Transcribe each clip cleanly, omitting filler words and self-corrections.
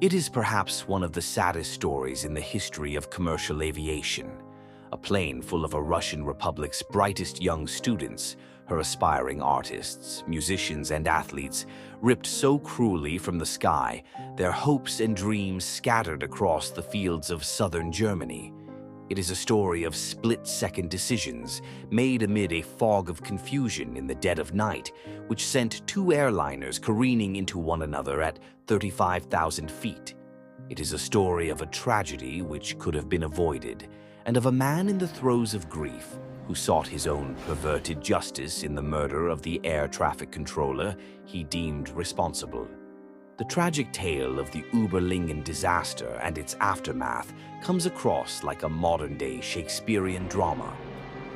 It is perhaps one of the saddest stories in the history of commercial aviation. A plane full of a Russian Republic's brightest young students, her aspiring artists, musicians, and athletes, ripped so cruelly from the sky, their hopes and dreams scattered across the fields of southern Germany. It is a story of split-second decisions made amid a fog of confusion in the dead of night, which sent two airliners careening into one another at 35,000 feet. It is a story of a tragedy which could have been avoided, and of a man in the throes of grief who sought his own perverted justice in the murder of the air traffic controller he deemed responsible. The tragic tale of the Überlingen disaster and its aftermath comes across like a modern-day Shakespearean drama.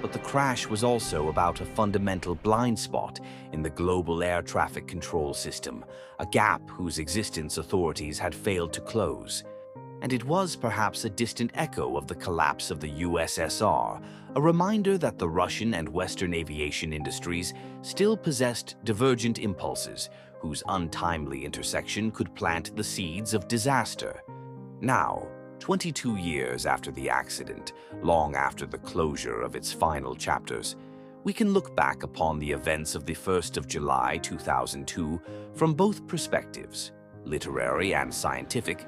But the crash was also about a fundamental blind spot in the global air traffic control system, a gap whose existence authorities had failed to close. And it was perhaps a distant echo of the collapse of the USSR, a reminder that the Russian and Western aviation industries still possessed divergent impulses whose untimely intersection could plant the seeds of disaster. Now, 22 years after the accident, long after the closure of its final chapters, we can look back upon the events of the 1st of July 2002 from both perspectives, literary and scientific,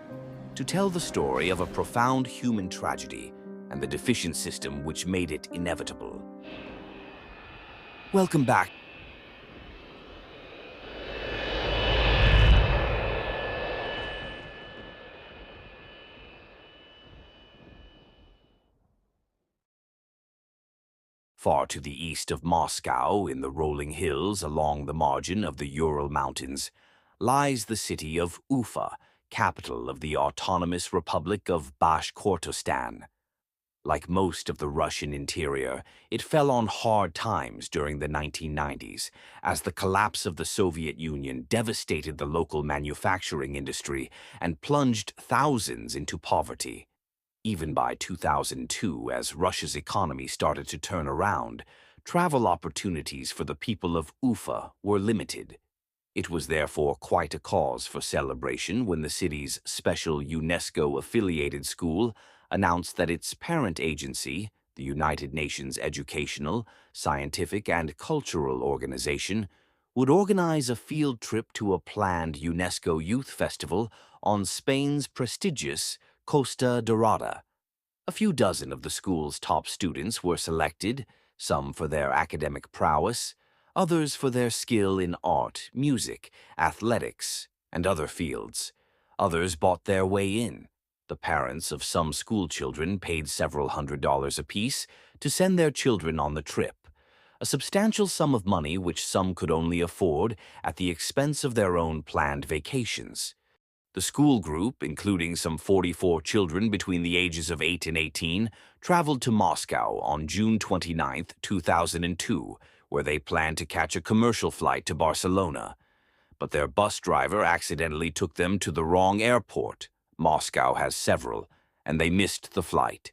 to tell the story of a profound human tragedy and the deficient system which made it inevitable. Welcome back. Far to the east of Moscow, in the rolling hills along the margin of the Ural Mountains, lies the city of Ufa, capital of the Autonomous Republic of Bashkortostan. Like most of the Russian interior, it fell on hard times during the 1990s, as the collapse of the Soviet Union devastated the local manufacturing industry and plunged thousands into poverty. Even by 2002, as Russia's economy started to turn around, travel opportunities for the people of Ufa were limited. It was therefore quite a cause for celebration when the city's special UNESCO-affiliated school announced that its parent agency, the United Nations Educational, Scientific, and Cultural Organization, would organize a field trip to a planned UNESCO Youth Festival on Spain's prestigious Costa Dorada. A few dozen of the school's top students were selected, some for their academic prowess, others for their skill in art, music, athletics, and other fields. Others bought their way in. The parents of some school children paid several $100s apiece to send their children on the trip, a substantial sum of money which some could only afford at the expense of their own planned vacations. The school group, including some 44 children between the ages of 8 and 18, traveled to Moscow on June 29, 2002, where they planned to catch a commercial flight to Barcelona. But their bus driver accidentally took them to the wrong airport. Moscow has several, and they missed the flight.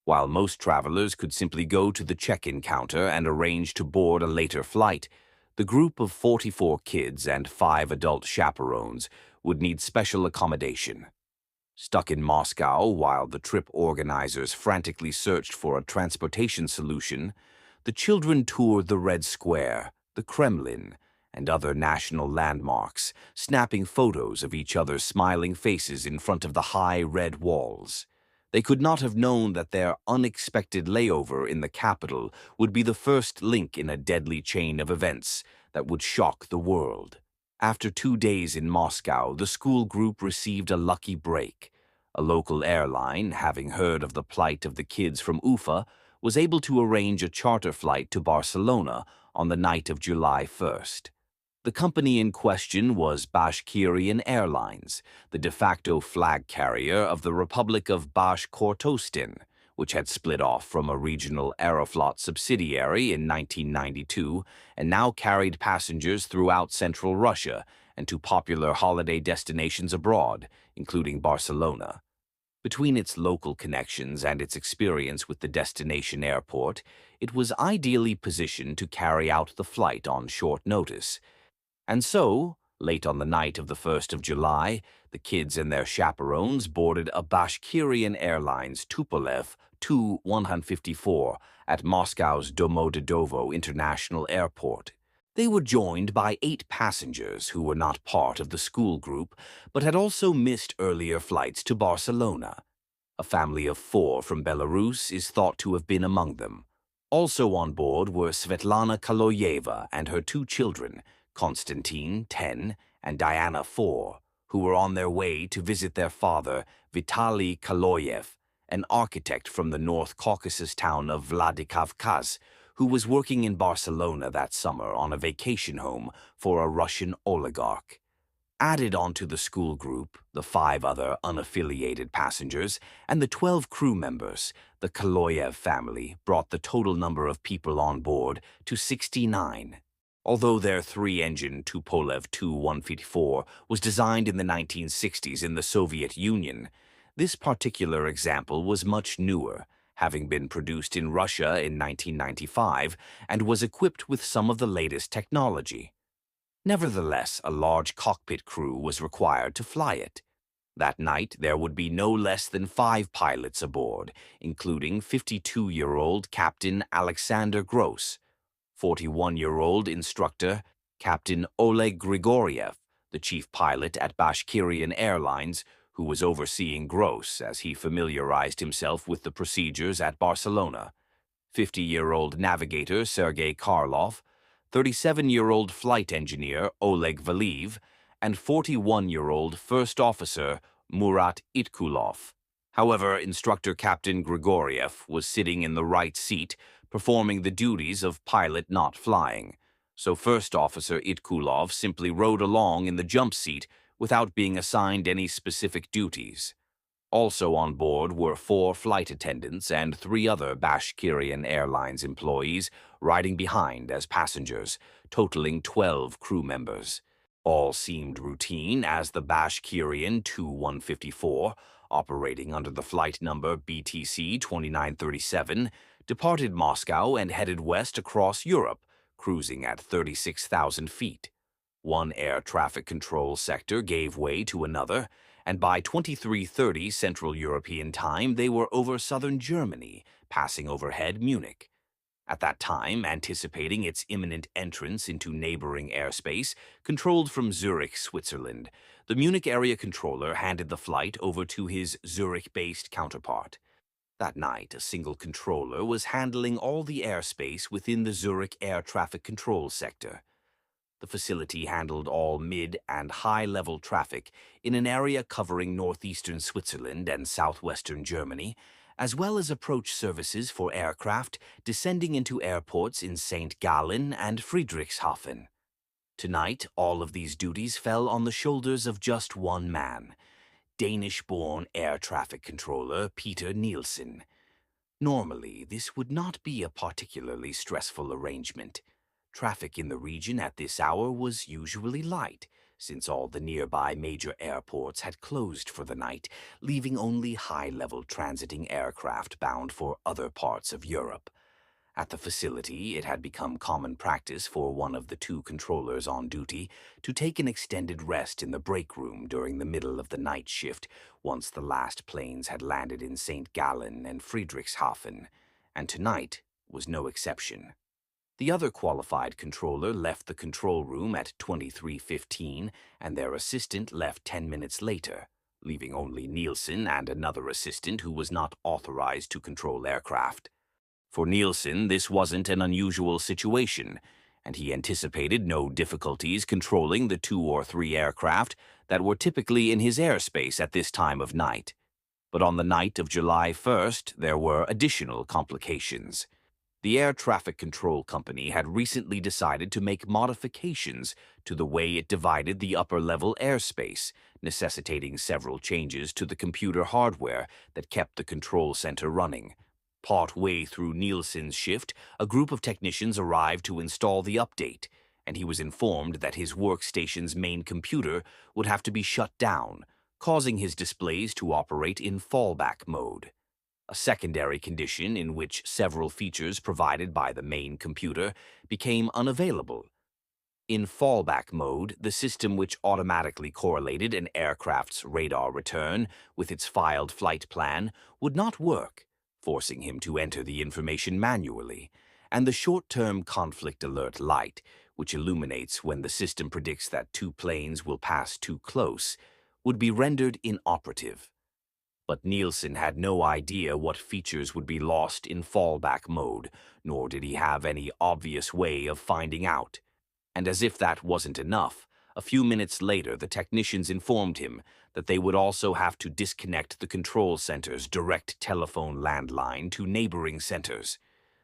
While most travelers could simply go to the check-in counter and arrange to board a later flight, the group of 44 kids and 5 adult chaperones would need special accommodation. Stuck in Moscow while the trip organizers frantically searched for a transportation solution, the children toured the Red Square, the Kremlin, and other national landmarks, snapping photos of each other's smiling faces in front of the high red walls. They could not have known that their unexpected layover in the capital would be the first link in a deadly chain of events that would shock the world. After 2 days in Moscow, the school group received a lucky break. A local airline, having heard of the plight of the kids from Ufa, was able to arrange a charter flight to Barcelona on the night of July 1st. The company in question was Bashkirian Airlines, the de facto flag carrier of the Republic of Bashkortostan, which had split off from a regional Aeroflot subsidiary in 1992 and now carried passengers throughout central Russia and to popular holiday destinations abroad, including Barcelona. Between its local connections and its experience with the destination airport, it was ideally positioned to carry out the flight on short notice. And so, Late on the night of the 1st of July, the kids and their chaperones boarded a Bashkirian Airlines Tupolev Tu-154 at Moscow's Domodedovo International Airport. They were joined by 8 passengers who were not part of the school group, but had also missed earlier flights to Barcelona. A family of 4 from Belarus is thought to have been among them. Also on board were Svetlana Kaloyeva and her 2 children, Konstantin, 10, and Diana, 4, who were on their way to visit their father, Vitaly Kaloyev, an architect from the North Caucasus town of Vladikavkaz, who was working in Barcelona that summer on a vacation home for a Russian oligarch. Added onto the school group, the 5 other unaffiliated passengers, and the 12 crew members, the Kaloyev family brought the total number of people on board to 69. Although their 3-engine Tupolev Tu-154 was designed in the 1960s in the Soviet Union, this particular example was much newer, having been produced in Russia in 1995 and was equipped with some of the latest technology. Nevertheless, a large cockpit crew was required to fly it. That night, there would be no less than 5 pilots aboard, including 52-year-old Captain Alexander Gross, 41-year-old instructor Captain Oleg Grigoriev, the chief pilot at Bashkirian Airlines, who was overseeing Gross as he familiarized himself with the procedures at Barcelona, 50-year-old navigator Sergei Karlov, 37-year-old flight engineer Oleg Valiv, and 41-year-old first officer Murat Itkulov. However, instructor Captain Grigoriev was sitting in the right seat, performing the duties of pilot not flying, so First Officer Itkulov simply rode along in the jump seat without being assigned any specific duties. Also on board were 4 flight attendants and 3 other Bashkirian Airlines employees riding behind as passengers, totaling 12 crew members. All seemed routine as the Bashkirian Tu-154, operating under the flight number BTC 2937, departed Moscow and headed west across Europe, cruising at 36,000 feet. One air traffic control sector gave way to another, and by 23:30 Central European time they were over southern Germany, passing overhead Munich. At that time, anticipating its imminent entrance into neighboring airspace, controlled from Zürich, Switzerland, the Munich area controller handed the flight over to his Zürich-based counterpart. That night, a single controller was handling all the airspace within the Zürich air traffic control sector. The facility handled all mid- and high-level traffic in an area covering northeastern Switzerland and southwestern Germany, as well as approach services for aircraft descending into airports in St. Gallen and Friedrichshafen. Tonight, all of these duties fell on the shoulders of just one man, Danish-born air traffic controller Peter Nielsen. Normally, this would not be a particularly stressful arrangement. Traffic in the region at this hour was usually light, since all the nearby major airports had closed for the night, leaving only high-level transiting aircraft bound for other parts of Europe. At the facility, it had become common practice for one of the 2 controllers on duty to take an extended rest in the break room during the middle of the night shift once the last planes had landed in St. Gallen and Friedrichshafen, and tonight was no exception. The other qualified controller left the control room at 23:15, and their assistant left 10 minutes later, leaving only Nielsen and another assistant who was not authorized to control aircraft. For Nielsen, this wasn't an unusual situation, and he anticipated no difficulties controlling the 2 or 3 aircraft that were typically in his airspace at this time of night. But on the night of July 1st, there were additional complications. The air traffic control company had recently decided to make modifications to the way it divided the upper-level airspace, necessitating several changes to the computer hardware that kept the control center running. Part-way through Nielsen's shift, a group of technicians arrived to install the update, and he was informed that his workstation's main computer would have to be shut down, causing his displays to operate in fallback mode. A secondary condition in which several features provided by the main computer became unavailable. In fallback mode, the system which automatically correlated an aircraft's radar return with its filed flight plan would not work, forcing him to enter the information manually, and the short-term conflict alert light, which illuminates when the system predicts that two planes will pass too close, would be rendered inoperative. But Nielsen had no idea what features would be lost in fallback mode, nor did he have any obvious way of finding out. And as if that wasn't enough, a few minutes later the technicians informed him that they would also have to disconnect the control center's direct telephone landline to neighboring centers.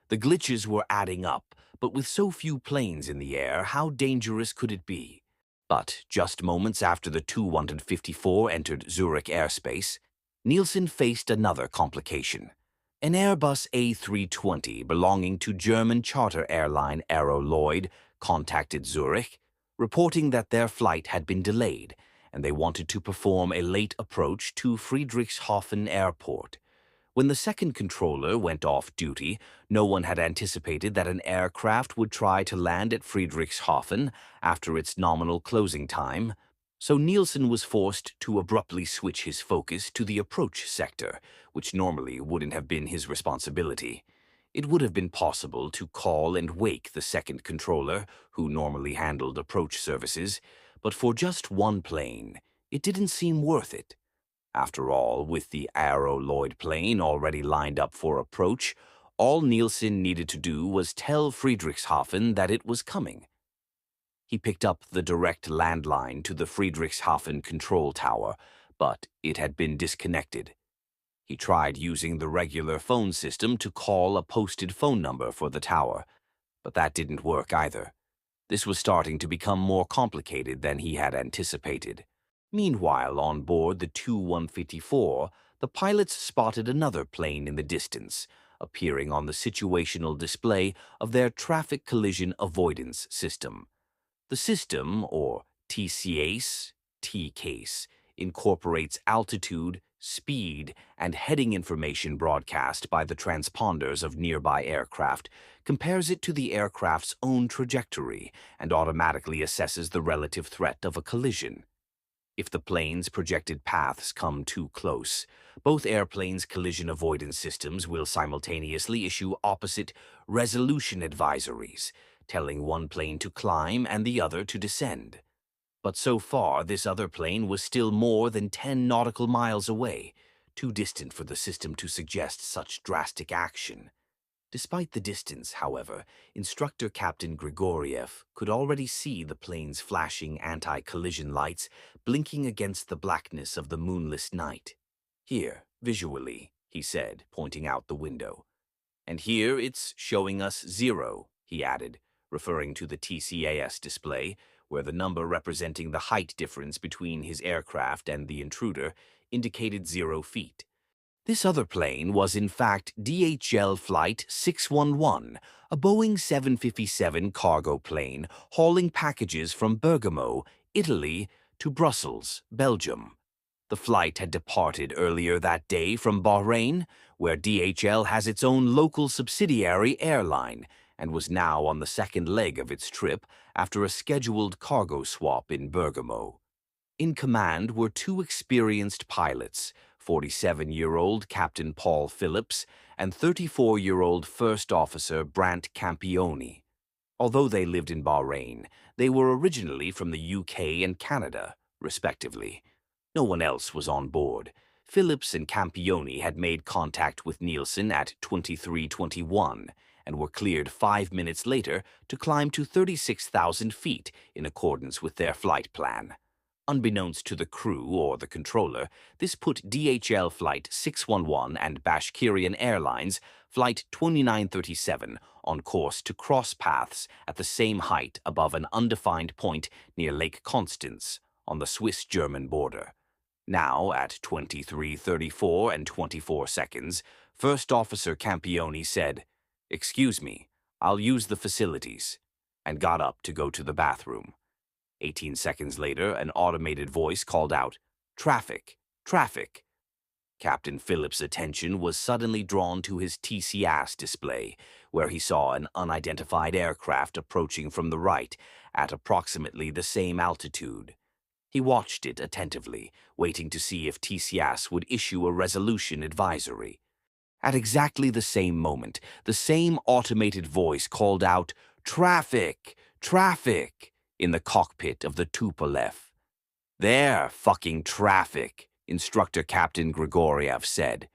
The glitches were adding up, but with so few planes in the air, how dangerous could it be? But just moments after the Tu-154 entered Zurich airspace, Nielsen faced another complication. An Airbus A320 belonging to German charter airline Aero Lloyd contacted Zurich, reporting that their flight had been delayed and they wanted to perform a late approach to Friedrichshafen Airport. When the second controller went off duty, no one had anticipated that an aircraft would try to land at Friedrichshafen after its nominal closing time, so Nielsen was forced to abruptly switch his focus to the approach sector, which normally wouldn't have been his responsibility. It would have been possible to call and wake the second controller, who normally handled approach services, but for just one plane, it didn't seem worth it. After all, with the Aero Lloyd plane already lined up for approach, all Nielsen needed to do was tell Friedrichshafen that it was coming. He picked up the direct landline to the Friedrichshafen control tower, but it had been disconnected. He tried using the regular phone system to call a posted phone number for the tower, but that didn't work either. This was starting to become more complicated than he had anticipated. Meanwhile, on board the Tu-154, the pilots spotted another plane in the distance, appearing on the situational display of their Traffic Collision Avoidance System. The system, or TCAS, incorporates altitude, speed, and heading information broadcast by the transponders of nearby aircraft, compares it to the aircraft's own trajectory, and automatically assesses the relative threat of a collision. If the plane's projected paths come too close, both airplanes' collision avoidance systems will simultaneously issue opposite resolution advisories, telling one plane to climb and the other to descend. But so far, this other plane was still more than 10 nautical miles away, too distant for the system to suggest such drastic action. Despite the distance, however, Instructor Captain Grigoriev could already see the plane's flashing anti-collision lights blinking against the blackness of the moonless night. "Here, visually," he said, pointing out the window. "And here it's showing us 0, he added, referring to the TCAS display, where the number representing the height difference between his aircraft and the intruder indicated 0 feet. This other plane was in fact DHL Flight 611, a Boeing 757 cargo plane hauling packages from Bergamo, Italy, to Brussels, Belgium. The flight had departed earlier that day from Bahrain, where DHL has its own local subsidiary airline, and was now on the second leg of its trip after a scheduled cargo swap in Bergamo. In command were 2 experienced pilots, 47-year-old Captain Paul Phillips and 34-year-old First Officer Brant Campioni. Although they lived in Bahrain, they were originally from the UK and Canada, respectively. No one else was on board. Phillips and Campioni had made contact with Nielsen at 2321 and were cleared 5 minutes later to climb to 36,000 feet in accordance with their flight plan. Unbeknownst to the crew or the controller, this put DHL Flight 611 and Bashkirian Airlines Flight 2937 on course to cross paths at the same height above an undefined point near Lake Constance on the Swiss-German border. Now, at 23:34 and 24 seconds, First Officer Campioni said, "Excuse me, I'll use the facilities," and got up to go to the bathroom. 18 seconds later, an automated voice called out, "Traffic! Traffic!" Captain Phillips' attention was suddenly drawn to his TCAS display, where he saw an unidentified aircraft approaching from the right at approximately the same altitude. He watched it attentively, waiting to see if TCAS would issue a resolution advisory. At exactly the same moment, the same automated voice called out, "Traffic! Traffic!" in the cockpit of the Tupolev. "There, fucking traffic," Instructor Captain Grigoriev said.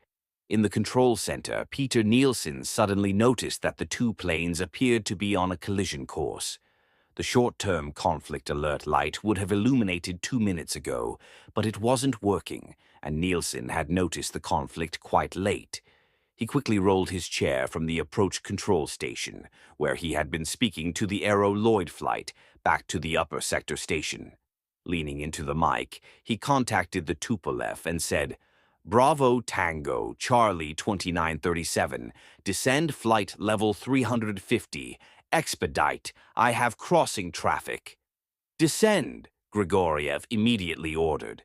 In the control center, Peter Nielsen suddenly noticed that the two planes appeared to be on a collision course. The short-term conflict alert light would have illuminated 2 minutes ago, but it wasn't working, and Nielsen had noticed the conflict quite late. He quickly rolled his chair from the approach control station, where he had been speaking to the Aero Lloyd flight, back to the upper sector station. Leaning into the mic, he contacted the Tupolev and said, "Bravo Tango, Charlie 2937, descend flight level 350, expedite, I have crossing traffic." "Descend," Grigoriev immediately ordered.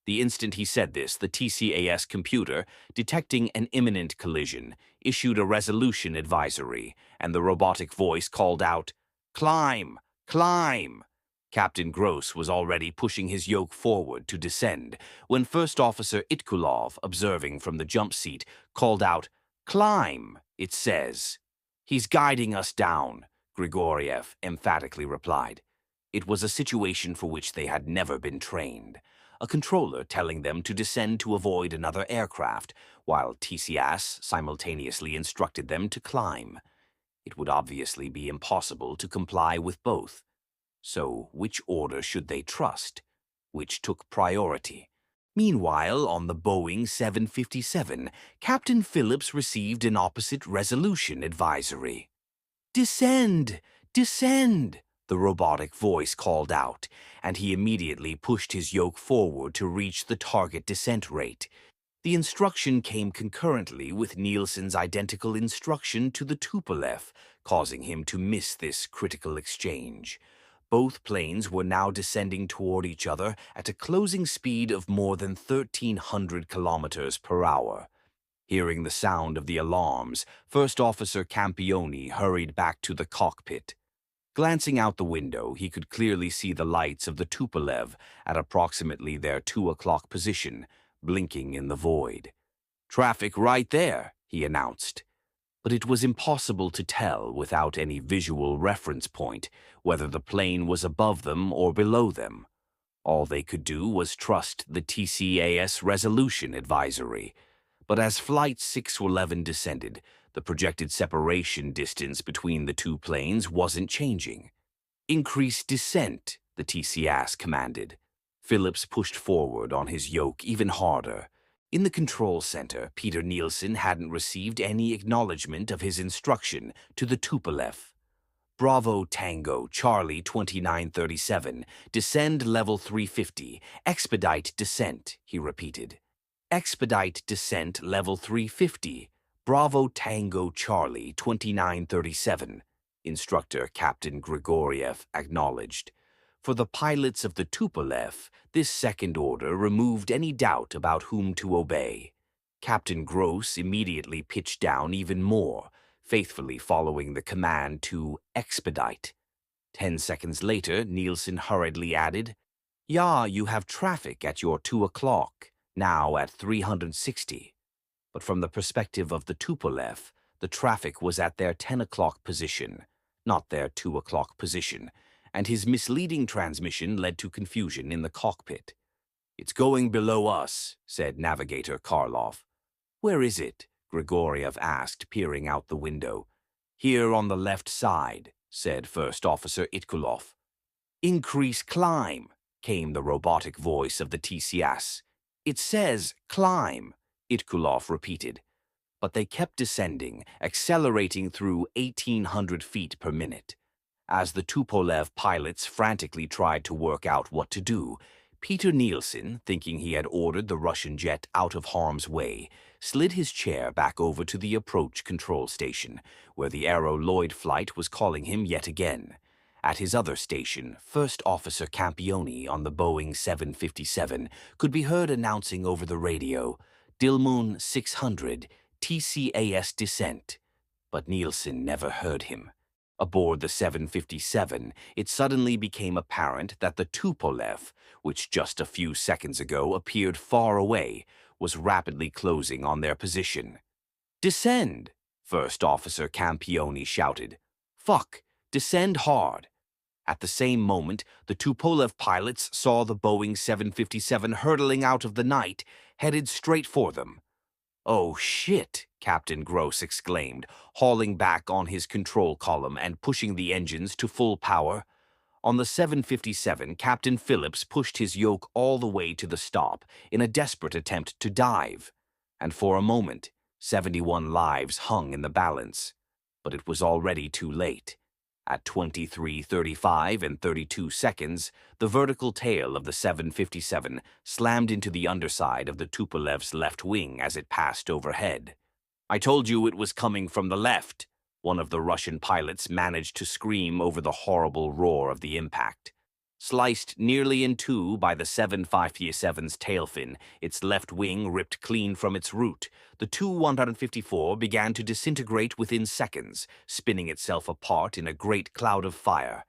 The instant he said this, the TCAS computer, detecting an imminent collision, issued a resolution advisory, and the robotic voice called out, "Climb! Climb!" Captain Gross was already pushing his yoke forward to descend, when First Officer Itkulov, observing from the jump seat, called out, "Climb, it says." "He's guiding us down," Grigoriev emphatically replied. It was a situation for which they had never been trained. A controller telling them to descend to avoid another aircraft, while TCAS simultaneously instructed them to climb. It would obviously be impossible to comply with both. So, which order should they trust? Which took priority? Meanwhile, on the Boeing 757, Captain Phillips received an opposite resolution advisory. "Descend! Descend!" the robotic voice called out, and he immediately pushed his yoke forward to reach the target descent rate. The instruction came concurrently with Nielsen's identical instruction to the Tupolev, causing him to miss this critical exchange. Both planes were now descending toward each other at a closing speed of more than 1,300 kilometers per hour. Hearing the sound of the alarms, First Officer Campioni hurried back to the cockpit. Glancing out the window, he could clearly see the lights of the Tupolev at approximately their 2 o'clock position, blinking in the void. "Traffic right there," he announced. But it was impossible to tell without any visual reference point whether the plane was above them or below them. All they could do was trust the TCAS resolution advisory. But as Flight 611 descended, the projected separation distance between the two planes wasn't changing. "Increase descent," the TCAS commanded. Phillips pushed forward on his yoke even harder. In the control center, Peter Nielsen hadn't received any acknowledgement of his instruction to the Tupolev. "Bravo Tango, Charlie 2937, descend level 350, expedite descent," he repeated. "Expedite descent level 350, Bravo Tango Charlie 2937, Instructor Captain Grigoriev acknowledged. For the pilots of the Tupolev, this second order removed any doubt about whom to obey. Captain Gross immediately pitched down even more, faithfully following the command to expedite. 10 seconds later, Nielsen hurriedly added, "Yeah, you have traffic at your 2 o'clock, now at 360. But from the perspective of the Tupolev, the traffic was at their 10 o'clock position, not their 2 o'clock position, and his misleading transmission led to confusion in the cockpit. "It's going below us," said Navigator Karlov. "Where is it?" Grigoriev asked, peering out the window. "Here on the left side," said First Officer Itkulov. "Increase climb," came the robotic voice of the TCAS. "It says climb," Itkulov repeated. But they kept descending, accelerating through 1,800 feet per minute. As the Tupolev pilots frantically tried to work out what to do, Peter Nielsen, thinking he had ordered the Russian jet out of harm's way, slid his chair back over to the approach control station, where the Aero Lloyd flight was calling him yet again. At his other station, First Officer Campioni on the Boeing 757 could be heard announcing over the radio, "Dilmun 600, TCAS descent." But Nielsen never heard him. Aboard the 757, it suddenly became apparent that the Tupolev, which just a few seconds ago appeared far away, was rapidly closing on their position. "Descend!" First Officer Campioni shouted. "Fuck! Descend hard!" At the same moment, the Tupolev pilots saw the Boeing 757 hurtling out of the night, headed straight for them. "Oh shit!" Captain Gross exclaimed, hauling back on his control column and pushing the engines to full power. On the 757, Captain Phillips pushed his yoke all the way to the stop in a desperate attempt to dive. And for a moment, 71 lives hung in the balance. But it was already too late. At 23:35 and 32 seconds, the vertical tail of the 757 slammed into the underside of the Tupolev's left wing as it passed overhead. "I told you it was coming from the left," one of the Russian pilots managed to scream over the horrible roar of the impact. Sliced nearly in two by the 757's tail fin, its left wing ripped clean from its root, the Tu-154 began to disintegrate within seconds, spinning itself apart in a great cloud of fire.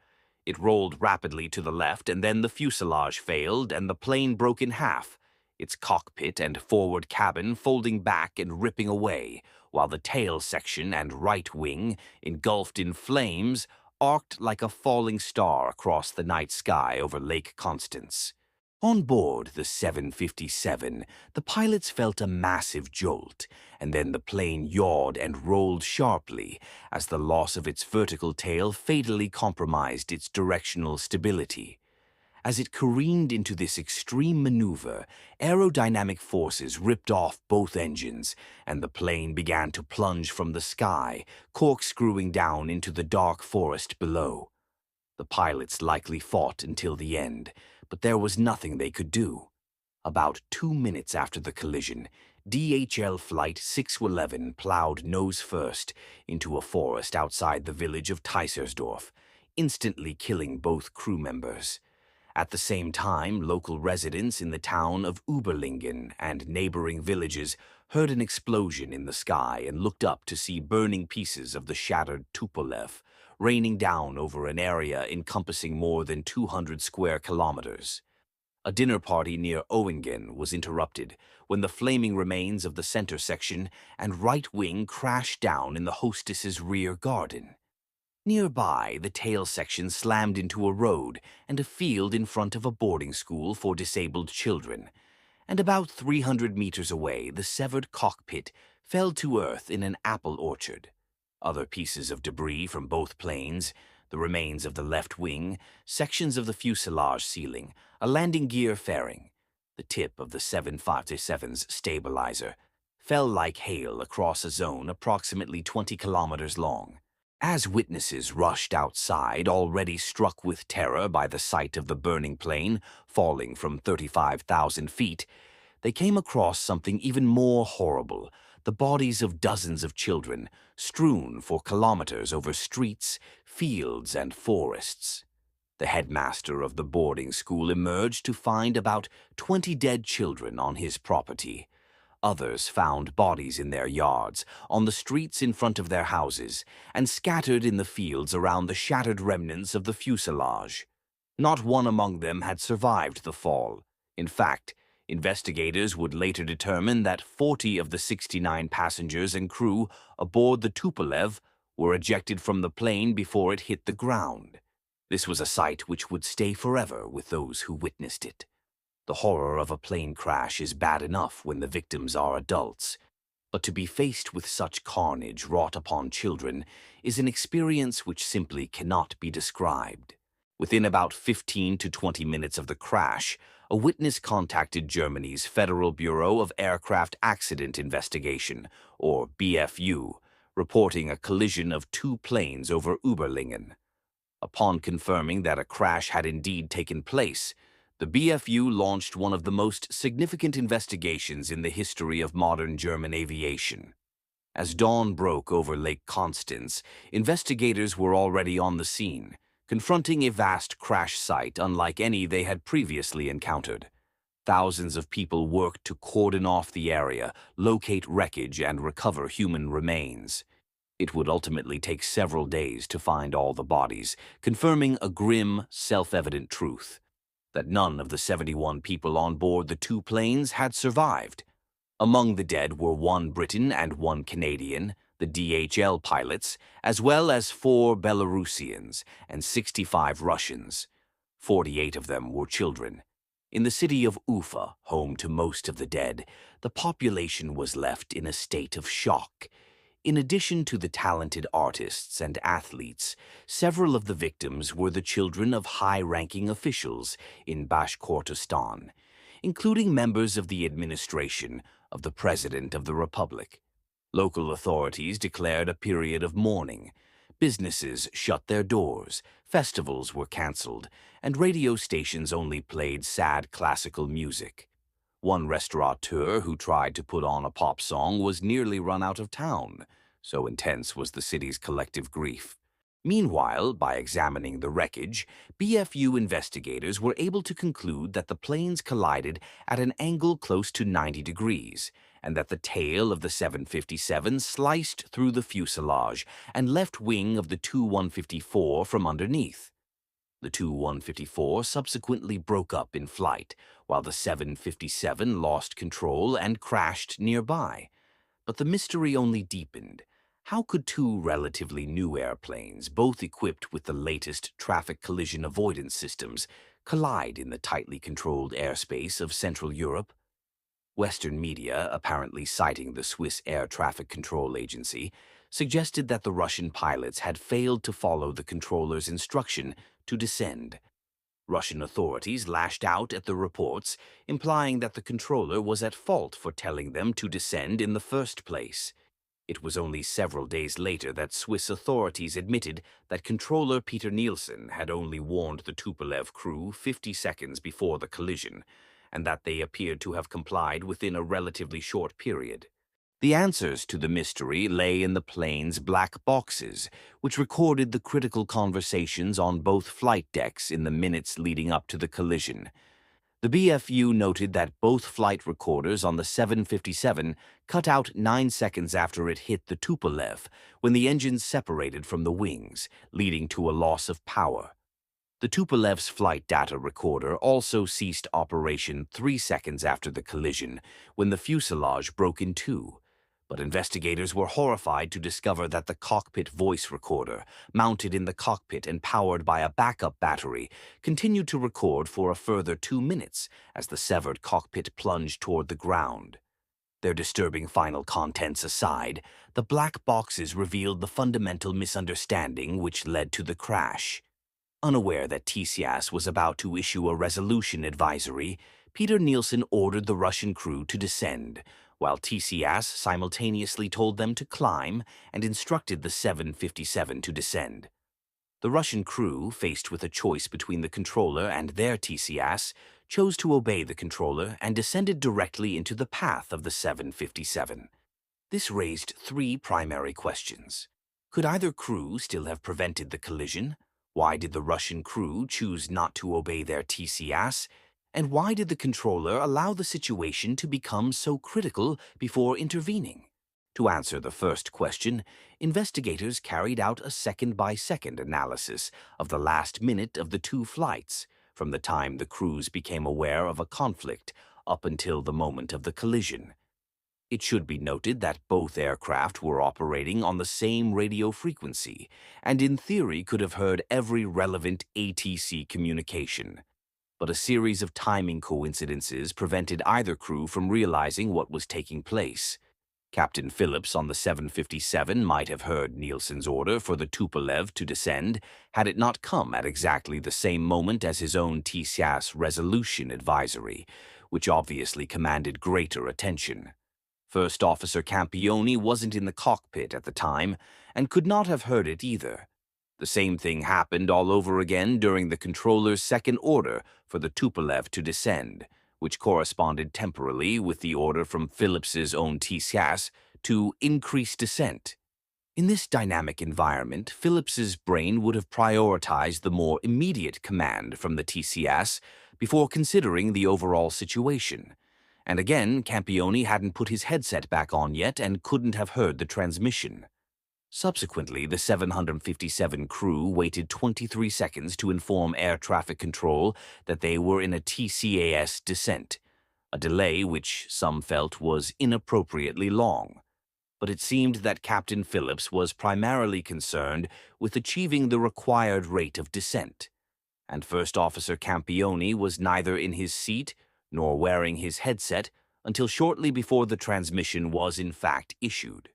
It rolled rapidly to the left, and then the fuselage failed and the plane broke in half, its cockpit and forward cabin folding back and ripping away, while the tail section and right wing, engulfed in flames, arced like a falling star across the night sky over Lake Constance. On board the 757, the pilots felt a massive jolt, and then the plane yawed and rolled sharply as the loss of its vertical tail fatally compromised its directional stability. As it careened into this extreme maneuver, aerodynamic forces ripped off both engines, and the plane began to plunge from the sky, corkscrewing down into the dark forest below. The pilots likely fought until the end, but there was nothing they could do. About 2 minutes after the collision, DHL Flight 611 plowed nose first into a forest outside the village of Teisersdorf, instantly killing both crew members. At the same time, local residents in the town of Überlingen and neighboring villages heard an explosion in the sky and looked up to see burning pieces of the shattered Tupolev raining down over an area encompassing more than 200 square kilometers. A dinner party near Oingen was interrupted when the flaming remains of the center section and right wing crashed down in the hostess's rear garden. Nearby, the tail section slammed into a road and a field in front of a boarding school for disabled children, and about 300 meters away, the severed cockpit fell to earth in an apple orchard. Other pieces of debris from both planes, the remains of the left wing, sections of the fuselage ceiling, a landing gear fairing, the tip of the 757's stabilizer, fell like hail across a zone approximately 20 kilometers long. As witnesses rushed outside, already struck with terror by the sight of the burning plane falling from 35,000 feet, they came across something even more horrible: the bodies of dozens of children, strewn for kilometers over streets, fields, and forests. The headmaster of the boarding school emerged to find about 20 dead children on his property. Others found bodies in their yards, on the streets in front of their houses, and scattered in the fields around the shattered remnants of the fuselage. Not one among them had survived the fall. In fact, investigators would later determine that 40 of the 69 passengers and crew aboard the Tupolev were ejected from the plane before it hit the ground. This was a sight which would stay forever with those who witnessed it. The horror of a plane crash is bad enough when the victims are adults, but to be faced with such carnage wrought upon children is an experience which simply cannot be described. Within about 15 to 20 minutes of the crash, a witness contacted Germany's Federal Bureau of Aircraft Accident Investigation, or BFU, reporting a collision of two planes over Überlingen. Upon confirming that a crash had indeed taken place, the BFU launched one of the most significant investigations in the history of modern German aviation. As dawn broke over Lake Constance, investigators were already on the scene, confronting a vast crash site unlike any they had previously encountered. Thousands of people worked to cordon off the area, locate wreckage, and recover human remains. It would ultimately take several days to find all the bodies, confirming a grim, self-evident truth, that none of the 71 people on board the two planes had survived. Among the dead were 1 Briton and 1 Canadian, the DHL pilots, as well as 4 Belarusians and 65 Russians. 48 of them were children. In the city of Ufa, home to most of the dead, the population was left in a state of shock. In addition to the talented artists and athletes, several of the victims were the children of high-ranking officials in Bashkortostan, including members of the administration of the President of the Republic. Local authorities declared a period of mourning. Businesses shut their doors, festivals were cancelled, and radio stations only played sad classical music. One restaurateur who tried to put on a pop song was nearly run out of town, so intense was the city's collective grief. Meanwhile, by examining the wreckage, BFU investigators were able to conclude that the planes collided at an angle close to 90 degrees, and that the tail of the 757 sliced through the fuselage and left wing of the Tu-154 from underneath. The Tu-154 subsequently broke up in flight, while the 757 lost control and crashed nearby. But the mystery only deepened. How could two relatively new airplanes, both equipped with the latest traffic collision avoidance systems, collide in the tightly controlled airspace of Central Europe? Western media, apparently citing the Swiss Air Traffic Control Agency, suggested that the Russian pilots had failed to follow the controller's instruction to descend. Russian authorities lashed out at the reports, implying that the controller was at fault for telling them to descend in the first place. It was only several days later that Swiss authorities admitted that controller Peter Nielsen had only warned the Tupolev crew 50 seconds before the collision, and that they appeared to have complied within a relatively short period. The answers to the mystery lay in the plane's black boxes, which recorded the critical conversations on both flight decks in the minutes leading up to the collision. The BFU noted that both flight recorders on the 757 cut out 9 seconds after it hit the Tupolev, when the engines separated from the wings, leading to a loss of power. The Tupolev's flight data recorder also ceased operation 3 seconds after the collision, when the fuselage broke in two. But investigators were horrified to discover that the cockpit voice recorder, mounted in the cockpit and powered by a backup battery, continued to record for a further 2 minutes as the severed cockpit plunged toward the ground. Their disturbing final contents aside, the black boxes revealed the fundamental misunderstanding which led to the crash. Unaware that TCAS was about to issue a resolution advisory, Peter Nielsen ordered the Russian crew to descend, while TCAS simultaneously told them to climb and instructed the 757 to descend. The Russian crew, faced with a choice between the controller and their TCAS, chose to obey the controller and descended directly into the path of the 757. This raised 3 primary questions. Could either crew still have prevented the collision? Why did the Russian crew choose not to obey their TCAS? And why did the controller allow the situation to become so critical before intervening? To answer the first question, investigators carried out a second-by-second analysis of the last minute of the 2 flights, from the time the crews became aware of a conflict up until the moment of the collision. It should be noted that both aircraft were operating on the same radio frequency, and in theory could have heard every relevant ATC communication. But a series of timing coincidences prevented either crew from realizing what was taking place. Captain Phillips on the 757 might have heard Nielsen's order for the Tupolev to descend had it not come at exactly the same moment as his own TCAS resolution advisory, which obviously commanded greater attention. First Officer Campioni wasn't in the cockpit at the time and could not have heard it either. The same thing happened all over again during the controller's second order for the Tupolev to descend, which corresponded temporally with the order from Phillips's own TCAS to increase descent. In this dynamic environment, Phillips's brain would have prioritized the more immediate command from the TCAS before considering the overall situation. And again, Campioni hadn't put his headset back on yet and couldn't have heard the transmission. Subsequently, the 757 crew waited 23 seconds to inform air traffic control that they were in a TCAS descent, a delay which some felt was inappropriately long. But it seemed that Captain Phillips was primarily concerned with achieving the required rate of descent, and First Officer Campioni was neither in his seat nor wearing his headset until shortly before the transmission was in fact issued.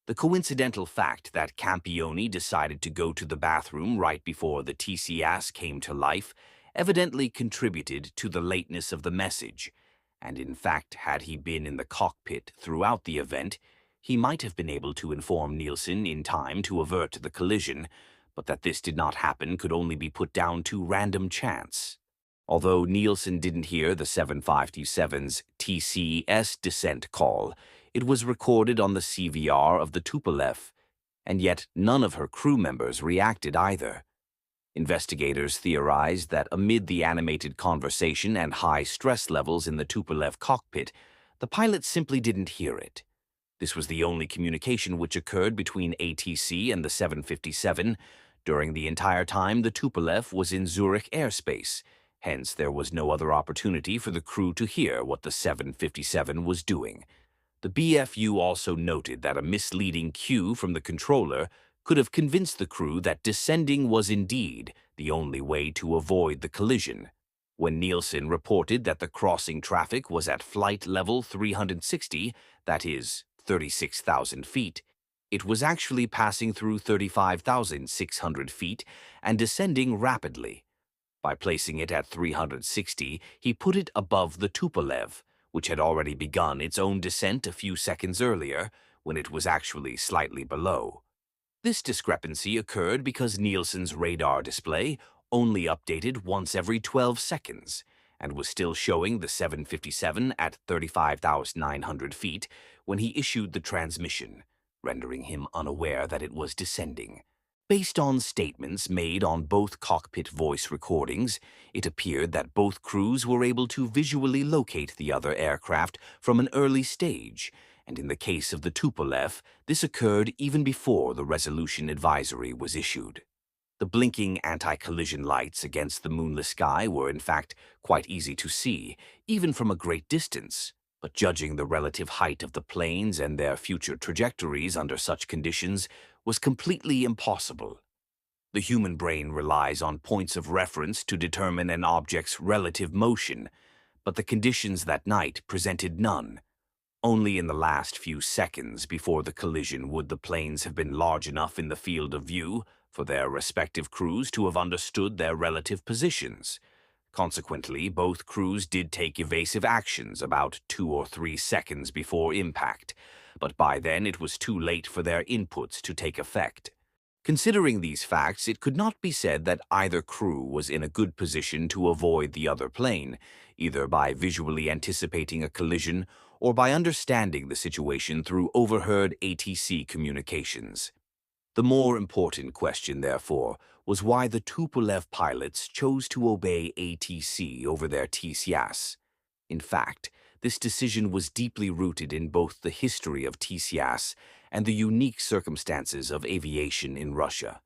The coincidental fact that Campioni decided to go to the bathroom right before the TCAS came to life evidently contributed to the lateness of the message, and in fact, had he been in the cockpit throughout the event, he might have been able to inform Nielsen in time to avert the collision, but that this did not happen could only be put down to random chance. Although Nielsen didn't hear the 757's TCAS descent call, it was recorded on the CVR of the Tupolev, and yet none of her crew members reacted either. Investigators theorized that amid the animated conversation and high stress levels in the Tupolev cockpit, the pilot simply didn't hear it. This was the only communication which occurred between ATC and the 757. During the entire time, the Tupolev was in Zürich airspace. Hence, there was no other opportunity for the crew to hear what the 757 was doing. The BFU also noted that a misleading cue from the controller could have convinced the crew that descending was indeed the only way to avoid the collision. When Nielsen reported that the crossing traffic was at flight level 360, that is, 36,000 feet, it was actually passing through 35,600 feet and descending rapidly. By placing it at 360, he put it above the Tupolev, which had already begun its own descent a few seconds earlier, when it was actually slightly below. This discrepancy occurred because Nielsen's radar display only updated once every 12 seconds, and was still showing the 757 at 35,900 feet when he issued the transmission, rendering him unaware that it was descending. Based on statements made on both cockpit voice recordings, it appeared that both crews were able to visually locate the other aircraft from an early stage, and in the case of the Tupolev, this occurred even before the resolution advisory was issued. The blinking anti-collision lights against the moonless sky were in fact quite easy to see, even from a great distance, but judging the relative height of the planes and their future trajectories under such conditions was completely impossible. The human brain relies on points of reference to determine an object's relative motion, but the conditions that night presented none. Only in the last few seconds before the collision would the planes have been large enough in the field of view for their respective crews to have understood their relative positions. Consequently, both crews did take evasive actions about 2 or 3 seconds before impact, but by then it was too late for their inputs to take effect. Considering these facts, it could not be said that either crew was in a good position to avoid the other plane, either by visually anticipating a collision or by understanding the situation through overheard ATC communications. The more important question, therefore, was why the Tupolev pilots chose to obey ATC over their TCAS. In fact, this decision was deeply rooted in both the history of TCAS and the unique circumstances of aviation in Russia.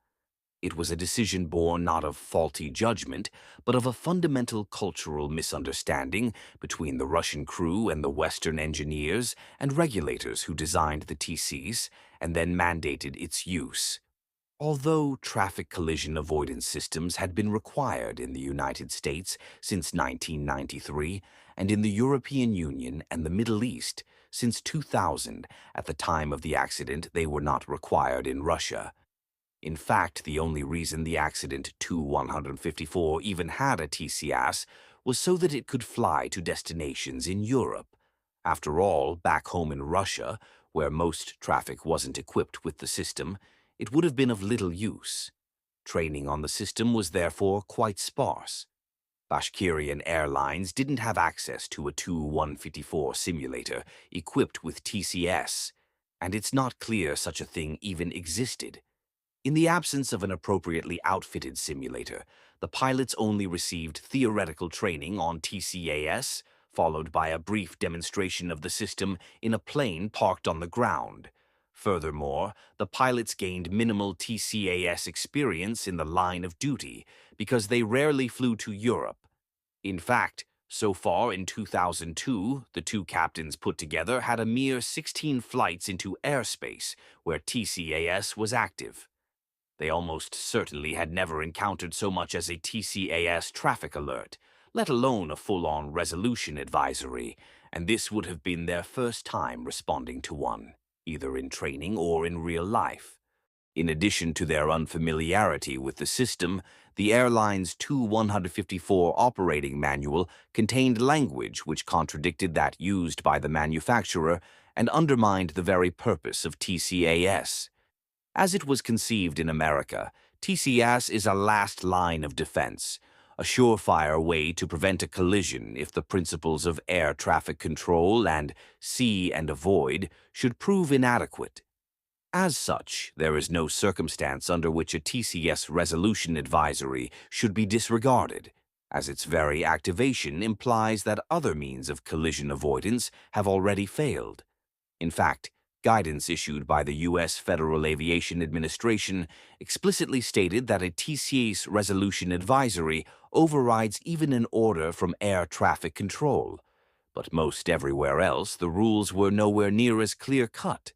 It was a decision born not of faulty judgment, but of a fundamental cultural misunderstanding between the Russian crew and the Western engineers and regulators who designed the TCs and then mandated its use. Although traffic collision avoidance systems had been required in the United States since 1993 and in the European Union and the Middle East since 2000, at the time of the accident they were not required in Russia. In fact, the only reason the accident Tu-154 even had a TCAS was so that it could fly to destinations in Europe. After all, back home in Russia, where most traffic wasn't equipped with the system, it would have been of little use. Training on the system was therefore quite sparse. Bashkirian Airlines didn't have access to a Tu-154 simulator equipped with TCAS, and it's not clear such a thing even existed. In the absence of an appropriately outfitted simulator, the pilots only received theoretical training on TCAS, followed by a brief demonstration of the system in a plane parked on the ground. Furthermore, the pilots gained minimal TCAS experience in the line of duty because they rarely flew to Europe. In fact, so far in 2002, the two captains put together had a mere 16 flights into airspace where TCAS was active. They almost certainly had never encountered so much as a TCAS traffic alert, let alone a full-on resolution advisory, and this would have been their first time responding to one, either in training or in real life. In addition to their unfamiliarity with the system, the airline's Tu-154 operating manual contained language which contradicted that used by the manufacturer and undermined the very purpose of TCAS. As it was conceived in America, TCAS is a last line of defense, a surefire way to prevent a collision if the principles of air traffic control and see and avoid should prove inadequate. As such, there is no circumstance under which a TCAS resolution advisory should be disregarded, as its very activation implies that other means of collision avoidance have already failed. In fact, guidance issued by the U.S. Federal Aviation Administration explicitly stated that a TCAS resolution advisory overrides even an order from air traffic control. But most everywhere else, the rules were nowhere near as clear-cut.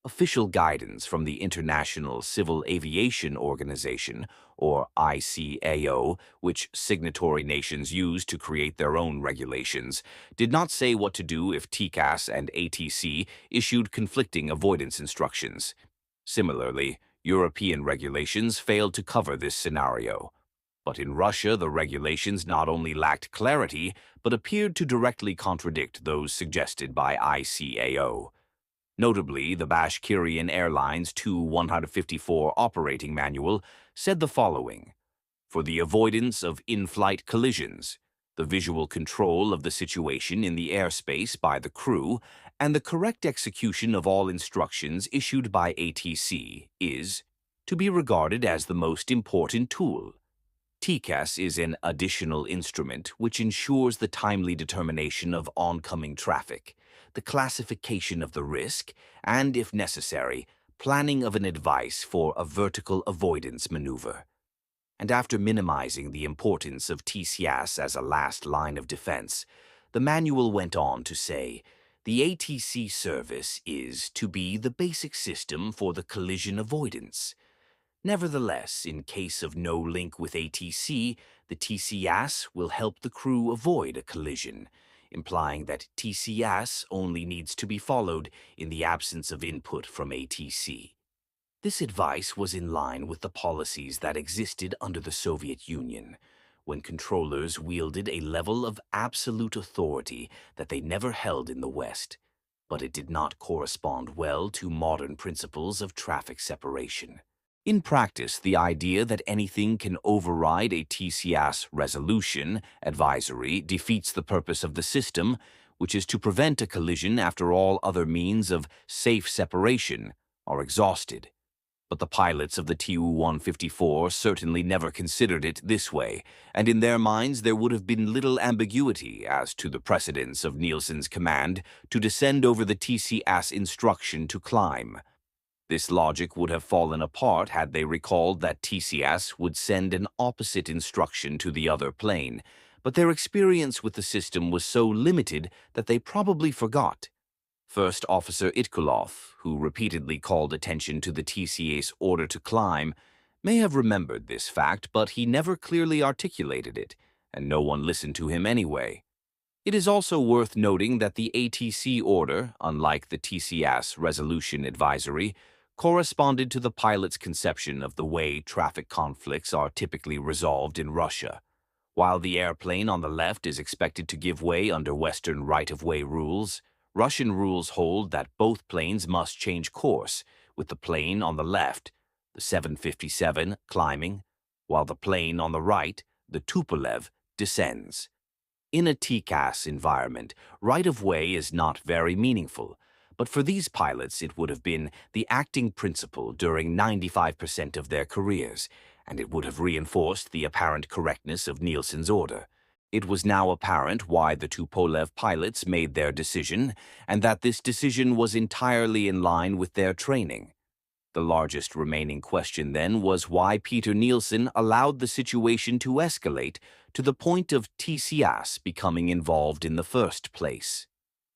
Official guidance from the International Civil Aviation Organization, or ICAO, which signatory nations use to create their own regulations, did not say what to do if TCAS and ATC issued conflicting avoidance instructions. Similarly, European regulations failed to cover this scenario. But in Russia, the regulations not only lacked clarity, but appeared to directly contradict those suggested by ICAO. Notably, the Bashkirian Airlines Tu-154 operating manual said the following: for the avoidance of in-flight collisions, the visual control of the situation in the airspace by the crew, and the correct execution of all instructions issued by ATC is to be regarded as the most important tool. TCAS is an additional instrument which ensures the timely determination of oncoming traffic, the classification of the risk, and, if necessary, planning of an advice for a vertical avoidance maneuver. And after minimizing the importance of TCAS as a last line of defense, the manual went on to say, the ATC service is to be the basic system for the collision avoidance. Nevertheless, in case of no link with ATC, the TCAS will help the crew avoid a collision, implying that TCAS only needs to be followed in the absence of input from ATC. This advice was in line with the policies that existed under the Soviet Union, when controllers wielded a level of absolute authority that they never held in the West, but it did not correspond well to modern principles of traffic separation. In practice, the idea that anything can override a TCAS resolution advisory defeats the purpose of the system, which is to prevent a collision after all other means of safe separation are exhausted. But the pilots of the Tu-154 certainly never considered it this way, and in their minds there would have been little ambiguity as to the precedence of Nielsen's command to descend over the TCAS instruction to climb. This logic would have fallen apart had they recalled that TCAS would send an opposite instruction to the other plane, but their experience with the system was so limited that they probably forgot. First Officer Itkulov, who repeatedly called attention to the TCAS order to climb, may have remembered this fact, but he never clearly articulated it, and no one listened to him anyway. It is also worth noting that the ATC order, unlike the TCAS resolution advisory, corresponded to the pilot's conception of the way traffic conflicts are typically resolved in Russia. While the airplane on the left is expected to give way under Western right-of-way rules, Russian rules hold that both planes must change course, with the plane on the left, the 757, climbing, while the plane on the right, the Tupolev, descends. In a TCAS environment, right-of-way is not very meaningful, but for these pilots it would have been the acting principle during 95% of their careers, and it would have reinforced the apparent correctness of Nielsen's order. It was now apparent why the Tupolev pilots made their decision, and that this decision was entirely in line with their training. The largest remaining question then was why Peter Nielsen allowed the situation to escalate to the point of TCAS becoming involved in the first place.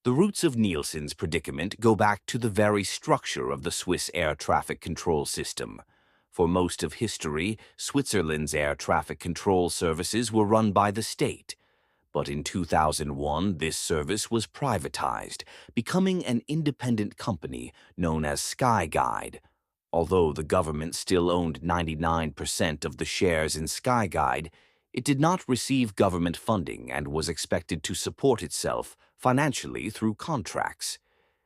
The roots of Nielsen's predicament go back to the very structure of the Swiss air traffic control system. For most of history, Switzerland's air traffic control services were run by the state. But in 2001, this service was privatized, becoming an independent company known as Skyguide. Although the government still owned 99% of the shares in Skyguide, it did not receive government funding and was expected to support itself financially through contracts.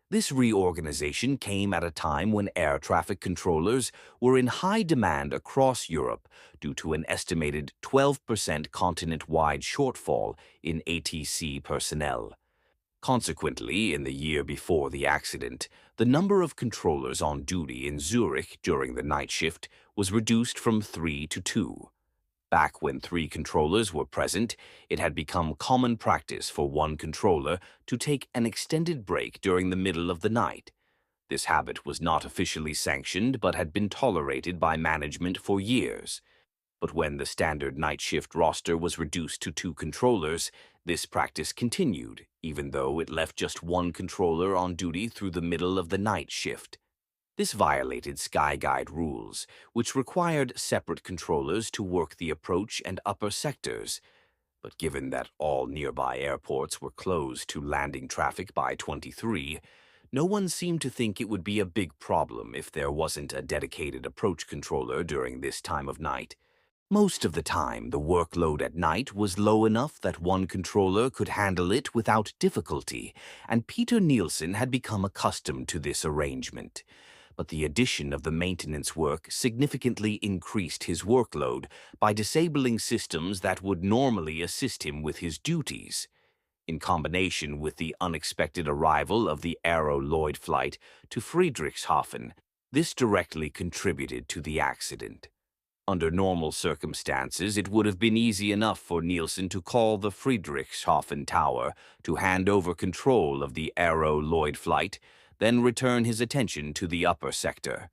This reorganization came at a time when air traffic controllers were in high demand across Europe due to an estimated 12% continent-wide shortfall in ATC personnel. Consequently, in the year before the accident, the number of controllers on duty in Zürich during the night shift was reduced from 3 to 2. Back when 3 controllers were present, it had become common practice for one controller to take an extended break during the middle of the night. This habit was not officially sanctioned but had been tolerated by management for years. But when the standard night shift roster was reduced to 2 controllers, this practice continued, even though it left just one controller on duty through the middle of the night shift. This violated Skyguide rules, which required separate controllers to work the approach and upper sectors. But given that all nearby airports were closed to landing traffic by 23, no one seemed to think it would be a big problem if there wasn't a dedicated approach controller during this time of night. Most of the time, the workload at night was low enough that one controller could handle it without difficulty, and Peter Nielsen had become accustomed to this arrangement. But the addition of the maintenance work significantly increased his workload by disabling systems that would normally assist him with his duties. In combination with the unexpected arrival of the Aero Lloyd flight to Friedrichshafen, this directly contributed to the accident. Under normal circumstances, it would have been easy enough for Nielsen to call the Friedrichshafen Tower to hand over control of the Aero Lloyd flight, then return his attention to the upper sector.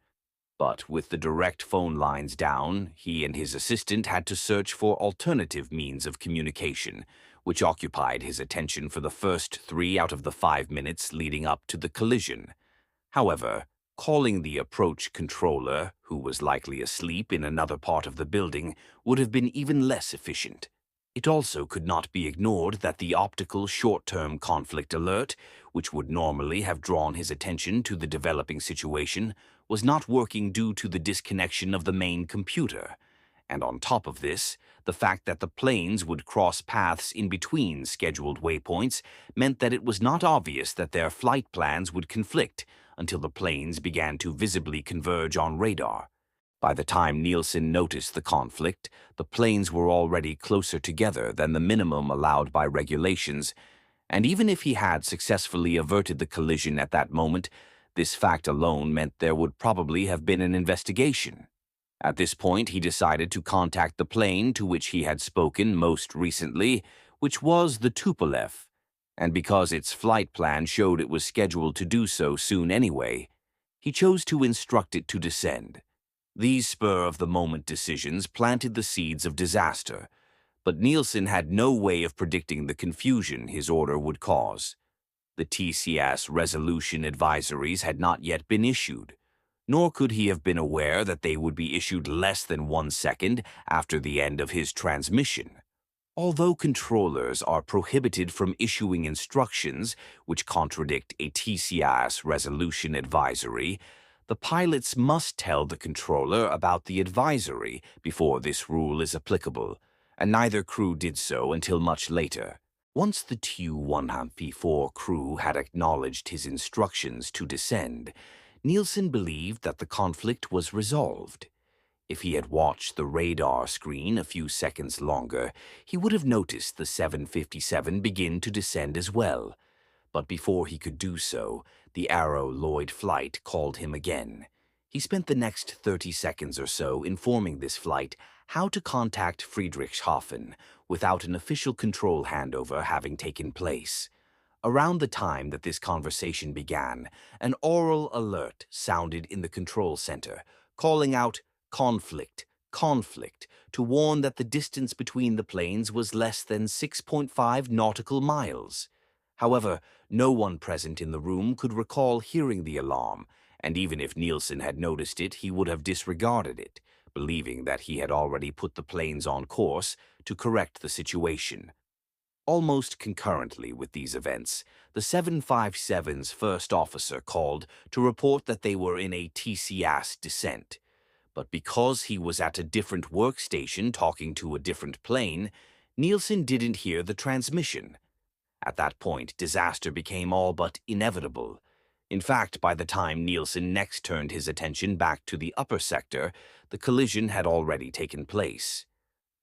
But with the direct phone lines down, he and his assistant had to search for alternative means of communication, which occupied his attention for the first 3 out of the 5 minutes leading up to the collision. However, calling the approach controller, who was likely asleep in another part of the building, would have been even less efficient. It also could not be ignored that the optical short-term conflict alert, which would normally have drawn his attention to the developing situation, was not working due to the disconnection of the main computer. And on top of this, the fact that the planes would cross paths in between scheduled waypoints meant that it was not obvious that their flight plans would conflict until the planes began to visibly converge on radar. By the time Nielsen noticed the conflict, the planes were already closer together than the minimum allowed by regulations, and even if he had successfully averted the collision at that moment, this fact alone meant there would probably have been an investigation. At this point, he decided to contact the plane to which he had spoken most recently, which was the Tupolev, and because its flight plan showed it was scheduled to do so soon anyway, he chose to instruct it to descend. These spur-of-the-moment decisions planted the seeds of disaster, but Nielsen had no way of predicting the confusion his order would cause. The TCAS resolution advisories had not yet been issued, nor could he have been aware that they would be issued less than 1 second after the end of his transmission. Although controllers are prohibited from issuing instructions which contradict a TCAS resolution advisory, the pilots must tell the controller about the advisory before this rule is applicable, and neither crew did so until much later. Once the Tu-154 crew had acknowledged his instructions to descend, Nielsen believed that the conflict was resolved. If he had watched the radar screen a few seconds longer, he would have noticed the 757 begin to descend as well. But before he could do so, the Aero Lloyd flight called him again. He spent the next 30 seconds or so informing this flight how to contact Friedrichshafen, without an official control handover having taken place. Around the time that this conversation began, an oral alert sounded in the control center, calling out conflict, conflict, to warn that the distance between the planes was less than 6.5 nautical miles. However, no one present in the room could recall hearing the alarm, and even if Nielsen had noticed it, he would have disregarded it, believing that he had already put the planes on course to correct the situation. Almost concurrently with these events, the 757's first officer called to report that they were in a TCAS descent. But because he was at a different workstation talking to a different plane, Nielsen didn't hear the transmission. At that point, disaster became all but inevitable. In fact, by the time Nielsen next turned his attention back to the upper sector, the collision had already taken place.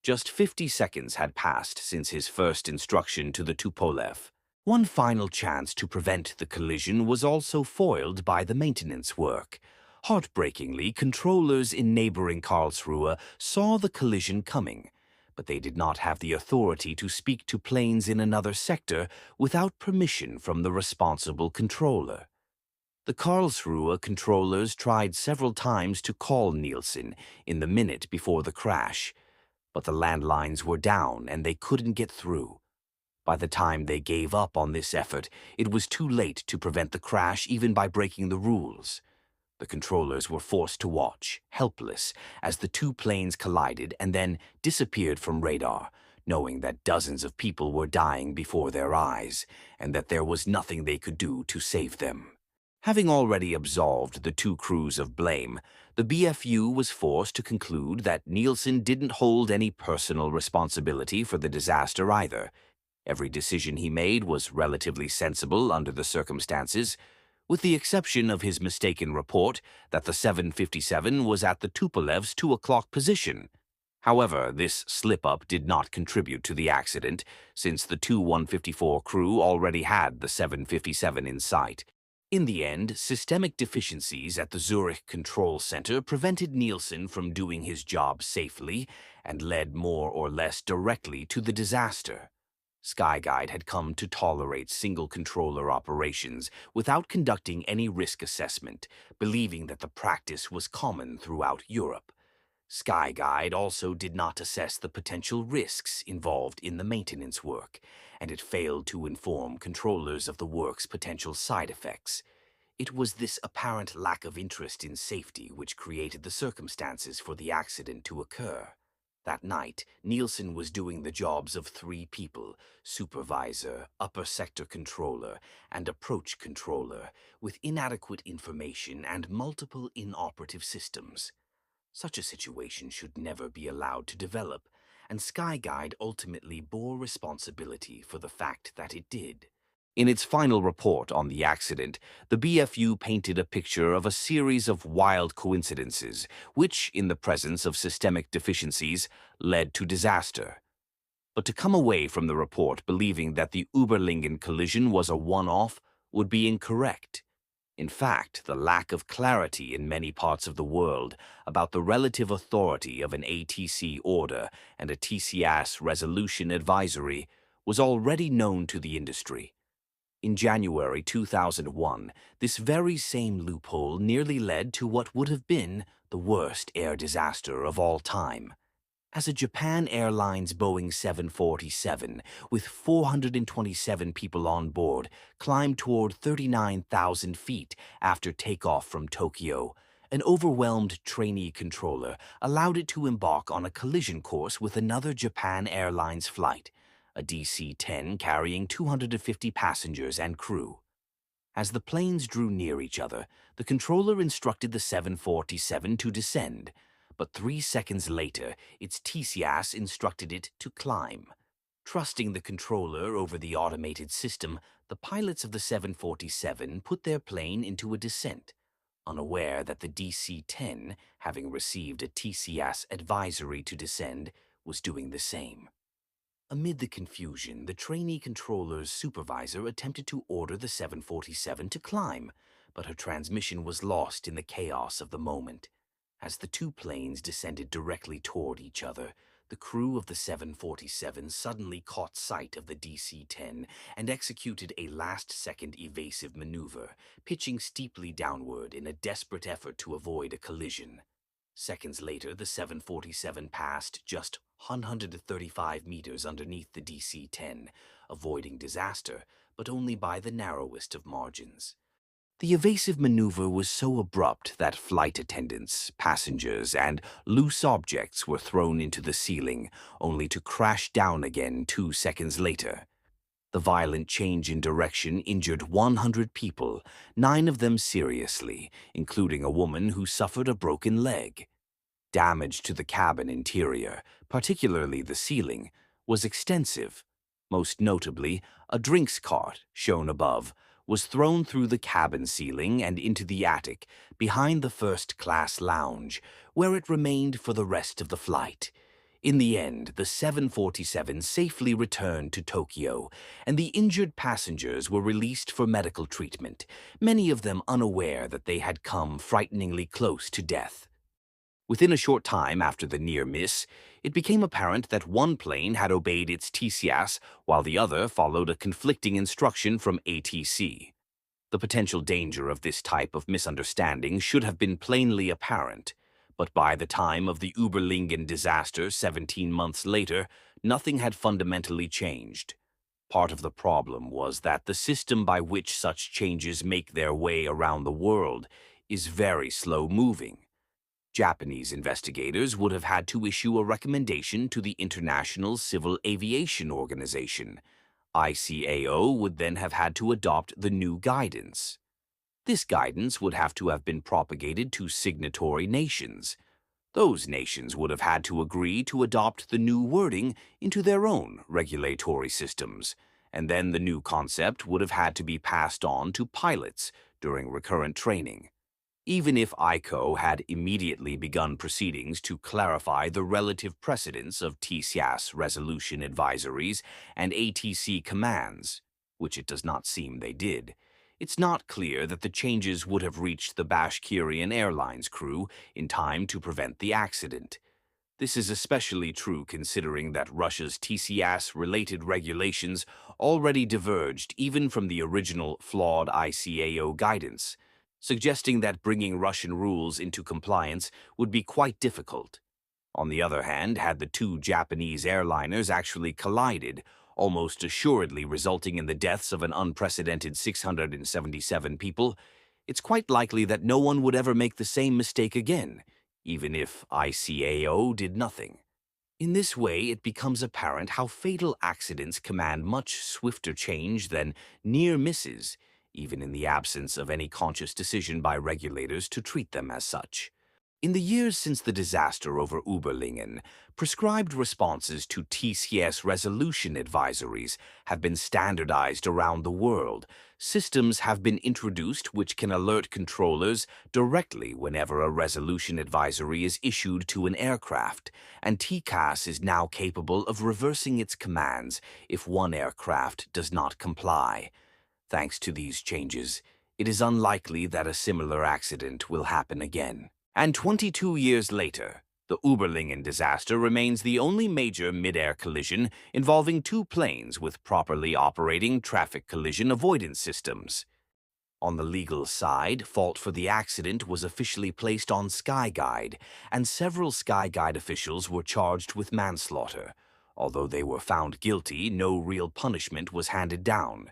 Just 50 seconds had passed since his first instruction to the Tupolev. One final chance to prevent the collision was also foiled by the maintenance work. Heartbreakingly, controllers in neighboring Karlsruhe saw the collision coming, but they did not have the authority to speak to planes in another sector without permission from the responsible controller. The Karlsruhe controllers tried several times to call Nielsen in the minute before the crash, but the landlines were down and they couldn't get through. By the time they gave up on this effort, it was too late to prevent the crash even by breaking the rules. The controllers were forced to watch, helpless, as the two planes collided and then disappeared from radar, knowing that dozens of people were dying before their eyes, and that there was nothing they could do to save them. Having already absolved the two crews of blame, the BFU was forced to conclude that Nielsen didn't hold any personal responsibility for the disaster either. Every decision he made was relatively sensible under the circumstances, with the exception of his mistaken report that the 757 was at the Tupolev's 2 o'clock position. However, this slip-up did not contribute to the accident, since the Tu-154 crew already had the 757 in sight. In the end, systemic deficiencies at the Zürich Control Center prevented Nielsen from doing his job safely and led more or less directly to the disaster. Skyguide had come to tolerate single-controller operations without conducting any risk assessment, believing that the practice was common throughout Europe. Skyguide also did not assess the potential risks involved in the maintenance work, and it failed to inform controllers of the work's potential side effects. It was this apparent lack of interest in safety which created the circumstances for the accident to occur. That night, Nielsen was doing the jobs of 3 people: supervisor, upper sector controller, and approach controller, with inadequate information and multiple inoperative systems. Such a situation should never be allowed to develop, and Skyguide ultimately bore responsibility for the fact that it did. In its final report on the accident, the BFU painted a picture of a series of wild coincidences, which, in the presence of systemic deficiencies, led to disaster. But to come away from the report believing that the Überlingen collision was a one-off would be incorrect. In fact, the lack of clarity in many parts of the world about the relative authority of an ATC order and a TCAS resolution advisory was already known to the industry. In January 2001, this very same loophole nearly led to what would have been the worst air disaster of all time. As a Japan Airlines Boeing 747, with 427 people on board, climbed toward 39,000 feet after takeoff from Tokyo, an overwhelmed trainee controller allowed it to embark on a collision course with another Japan Airlines flight, a DC-10 carrying 250 passengers and crew. As the planes drew near each other, the controller instructed the 747 to descend, but 3 seconds later, its TCAS instructed it to climb. Trusting the controller over the automated system, the pilots of the 747 put their plane into a descent, unaware that the DC-10, having received a TCAS advisory to descend, was doing the same. Amid the confusion, the trainee controller's supervisor attempted to order the 747 to climb, but her transmission was lost in the chaos of the moment. As the two planes descended directly toward each other, The crew of the 747 suddenly caught sight of the DC-10 and executed a last-second evasive maneuver, pitching steeply downward in a desperate effort to avoid a collision. Seconds later, the 747 passed just 135 meters underneath the DC-10, avoiding disaster, but only by the narrowest of margins. The evasive maneuver was so abrupt that flight attendants, passengers, and loose objects were thrown into the ceiling, only to crash down again 2 seconds later. The violent change in direction injured 100 people, 9 of them seriously, including a woman who suffered a broken leg. Damage to the cabin interior, particularly the ceiling, was extensive. Most notably, a drinks cart, shown above, was thrown through the cabin ceiling and into the attic behind the first-class lounge, where it remained for the rest of the flight. In the end, the 747 safely returned to Tokyo, and the injured passengers were released for medical treatment, many of them unaware that they had come frighteningly close to death. Within a short time after the near miss, it became apparent that one plane had obeyed its TCAS while the other followed a conflicting instruction from ATC. The potential danger of this type of misunderstanding should have been plainly apparent, but by the time of the Überlingen disaster 17 months later, nothing had fundamentally changed. Part of the problem was that the system by which such changes make their way around the world is very slow-moving. Japanese investigators would have had to issue a recommendation to the International Civil Aviation Organization. ICAO would then have had to adopt the new guidance. This guidance would have to have been propagated to signatory nations. Those nations would have had to agree to adopt the new wording into their own regulatory systems, and then the new concept would have had to be passed on to pilots during recurrent training. Even if ICAO had immediately begun proceedings to clarify the relative precedence of TCAS resolution advisories and ATC commands, which it does not seem they did, it's not clear that the changes would have reached the Bashkirian Airlines crew in time to prevent the accident. This is especially true considering that Russia's TCAS-related regulations already diverged even from the original flawed ICAO guidance, suggesting that bringing Russian rules into compliance would be quite difficult. On the other hand, had the two Japanese airliners actually collided, almost assuredly resulting in the deaths of an unprecedented 677 people, it's quite likely that no one would ever make the same mistake again, even if ICAO did nothing. In this way, it becomes apparent how fatal accidents command much swifter change than near misses, even in the absence of any conscious decision by regulators to treat them as such. In the years since the disaster over Überlingen, prescribed responses to TCAS resolution advisories have been standardized around the world. Systems have been introduced which can alert controllers directly whenever a resolution advisory is issued to an aircraft, and TCAS is now capable of reversing its commands if one aircraft does not comply. Thanks to these changes, it is unlikely that a similar accident will happen again. And 22 years later, the Überlingen disaster remains the only major mid-air collision involving two planes with properly operating traffic collision avoidance systems. On the legal side, fault for the accident was officially placed on Skyguide, and several Skyguide officials were charged with manslaughter. Although they were found guilty, no real punishment was handed down.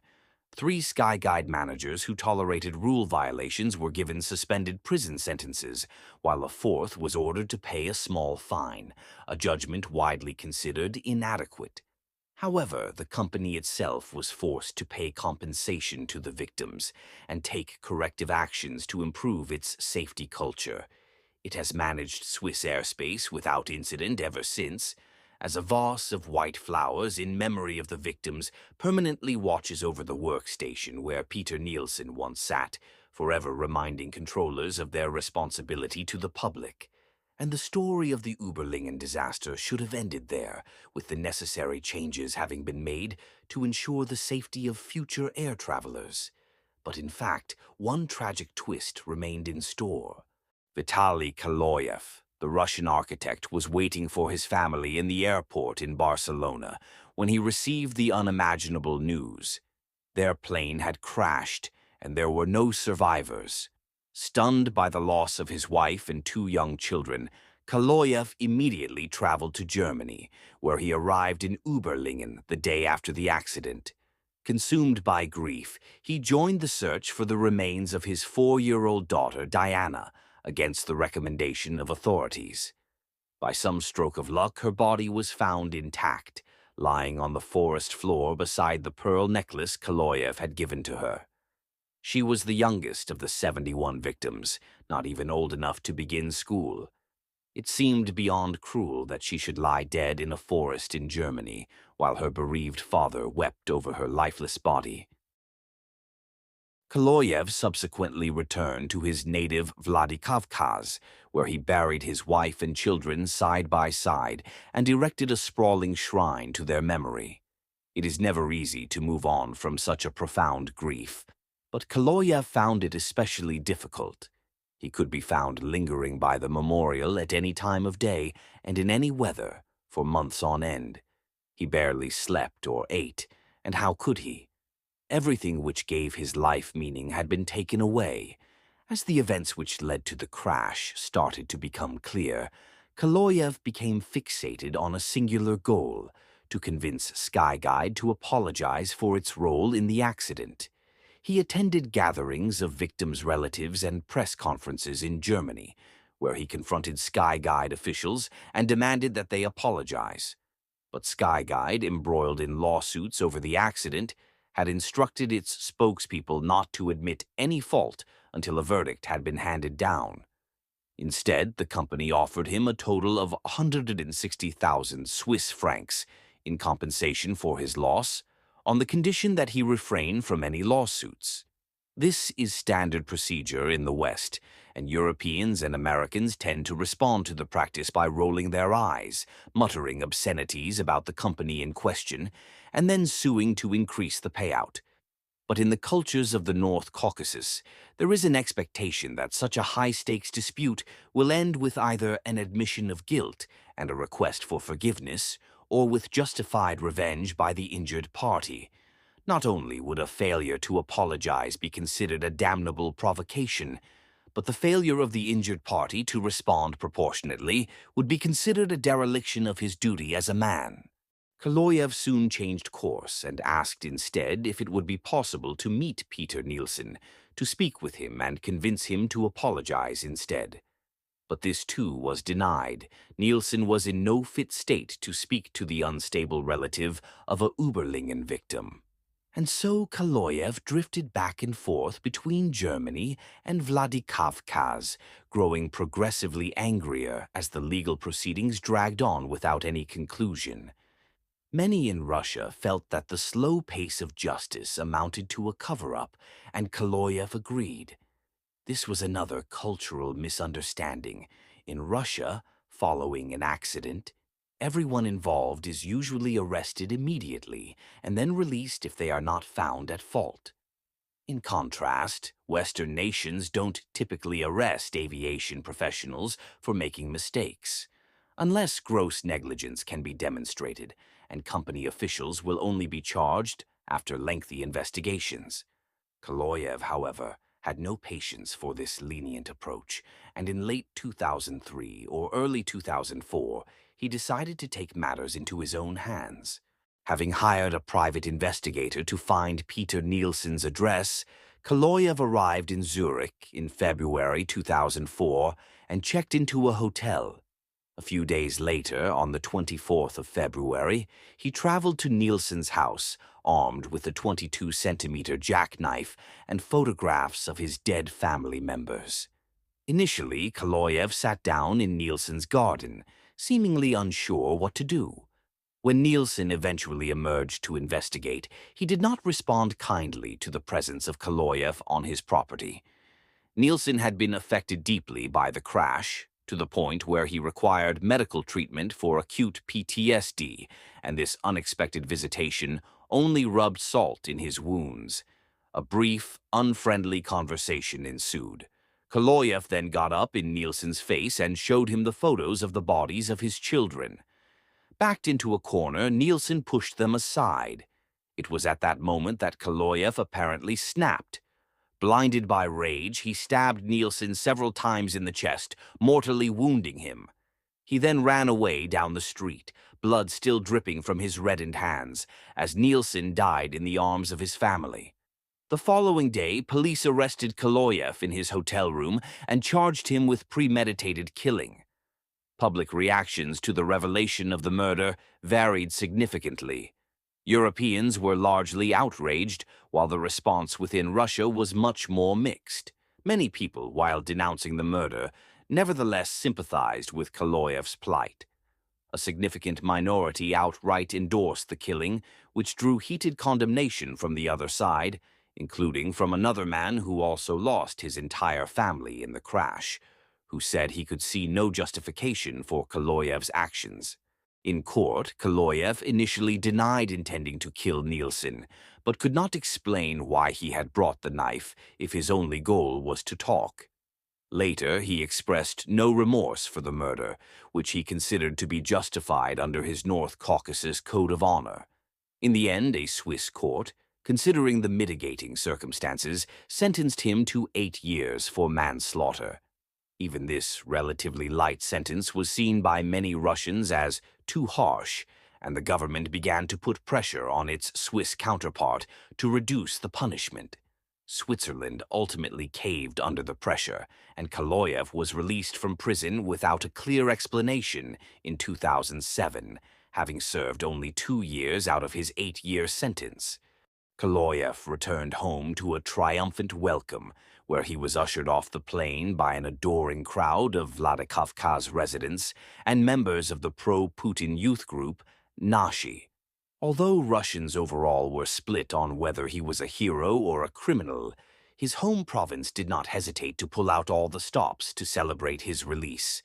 3 Skyguide managers who tolerated rule violations were given suspended prison sentences, while a 4th was ordered to pay a small fine, a judgment widely considered inadequate. However, the company itself was forced to pay compensation to the victims and take corrective actions to improve its safety culture. It has managed Swiss airspace without incident ever since, as a vase of white flowers in memory of the victims permanently watches over the workstation where Peter Nielsen once sat, forever reminding controllers of their responsibility to the public. And the story of the Überlingen disaster should have ended there, with the necessary changes having been made to ensure the safety of future air travelers. But in fact, one tragic twist remained in store. Vitaly Kaloyev, The Russian architect was waiting for his family in the airport in Barcelona when he received the unimaginable news. Their plane had crashed, and there were no survivors. Stunned by the loss of his wife and two young children, Kaloyev immediately traveled to Germany, where he arrived in Überlingen the day after the accident. Consumed by grief, he joined the search for the remains of his 4-year-old daughter, Diana, against the recommendation of authorities. By some stroke of luck, her body was found intact, lying on the forest floor beside the pearl necklace Kaloyev had given to her. She was the youngest of the 71 victims, not even old enough to begin school. It seemed beyond cruel that she should lie dead in a forest in Germany, while her bereaved father wept over her lifeless body. Kaloyev subsequently returned to his native Vladikavkaz, where he buried his wife and children side by side and erected a sprawling shrine to their memory. It is never easy to move on from such a profound grief, but Kaloyev found it especially difficult. He could be found lingering by the memorial at any time of day and in any weather for months on end. He barely slept or ate, and how could he? Everything which gave his life meaning had been taken away. As the events which led to the crash started to become clear, Kaloyev became fixated on a singular goal: to convince Skyguide to apologize for its role in the accident. He attended gatherings of victims' relatives and press conferences in Germany, where he confronted Skyguide officials and demanded that they apologize. But Skyguide, embroiled in lawsuits over the accident, had instructed its spokespeople not to admit any fault until a verdict had been handed down. Instead, the company offered him a total of 160,000 Swiss francs in compensation for his loss, on the condition that he refrain from any lawsuits. This is standard procedure in the West, and Europeans and Americans tend to respond to the practice by rolling their eyes, muttering obscenities about the company in question, and then suing to increase the payout. But in the cultures of the North Caucasus, there is an expectation that such a high-stakes dispute will end with either an admission of guilt and a request for forgiveness, or with justified revenge by the injured party. Not only would a failure to apologize be considered a damnable provocation, but the failure of the injured party to respond proportionately would be considered a dereliction of his duty as a man. Kaloyev soon changed course and asked instead if it would be possible to meet Peter Nielsen, to speak with him and convince him to apologize instead. But this too was denied. Nielsen was in no fit state to speak to the unstable relative of a Überlingen victim. And so Kaloyev drifted back and forth between Germany and Vladikavkaz, growing progressively angrier as the legal proceedings dragged on without any conclusion. Many in Russia felt that the slow pace of justice amounted to a cover-up, and Kaloyev agreed. This was another cultural misunderstanding. In Russia, following an accident, everyone involved is usually arrested immediately and then released if they are not found at fault. In contrast, Western nations don't typically arrest aviation professionals for making mistakes, unless gross negligence can be demonstrated, and company officials will only be charged after lengthy investigations. Kaloyev, however, had no patience for this lenient approach, and in late 2003 or early 2004, he decided to take matters into his own hands. Having hired a private investigator to find Peter Nielsen's address, Kaloyev arrived in Zürich in February 2004 and checked into a hotel. A few days later, on the 24th of February, he traveled to Nielsen's house, armed with a 22-centimeter jackknife and photographs of his dead family members. Initially, Kaloyev sat down in Nielsen's garden, seemingly unsure what to do. When Nielsen eventually emerged to investigate, he did not respond kindly to the presence of Kaloyev on his property. Nielsen had been affected deeply by the crash, to the point where he required medical treatment for acute PTSD, and this unexpected visitation only rubbed salt in his wounds. A brief, unfriendly conversation ensued. Kaloyev then got up in Nielsen's face and showed him the photos of the bodies of his children. Backed into a corner, Nielsen pushed them aside. It was at that moment that Kaloyev apparently snapped. Blinded by rage, he stabbed Nielsen several times in the chest, mortally wounding him. He then ran away down the street, blood still dripping from his reddened hands, as Nielsen died in the arms of his family. The following day, police arrested Kaloyev in his hotel room and charged him with premeditated killing. Public reactions to the revelation of the murder varied significantly. Europeans were largely outraged, while the response within Russia was much more mixed. Many people, while denouncing the murder, nevertheless sympathized with Kaloyev's plight. A significant minority outright endorsed the killing, which drew heated condemnation from the other side, including from another man who also lost his entire family in the crash, who said he could see no justification for Kaloyev's actions. In court, Kaloyev initially denied intending to kill Nielsen, but could not explain why he had brought the knife if his only goal was to talk. Later, he expressed no remorse for the murder, which he considered to be justified under his North Caucasus Code of Honor. In the end, a Swiss court, considering the mitigating circumstances, sentenced him to 8 years for manslaughter. Even this relatively light sentence was seen by many Russians as too harsh, and the government began to put pressure on its Swiss counterpart to reduce the punishment. Switzerland ultimately caved under the pressure, and Kaloyev was released from prison without a clear explanation in 2007, having served only 2 years out of his 8-year sentence. Kaloyev returned home to a triumphant welcome, where he was ushered off the plane by an adoring crowd of Vladikavkaz residents and members of the pro-Putin youth group, Nashi. Although Russians overall were split on whether he was a hero or a criminal, his home province did not hesitate to pull out all the stops to celebrate his release.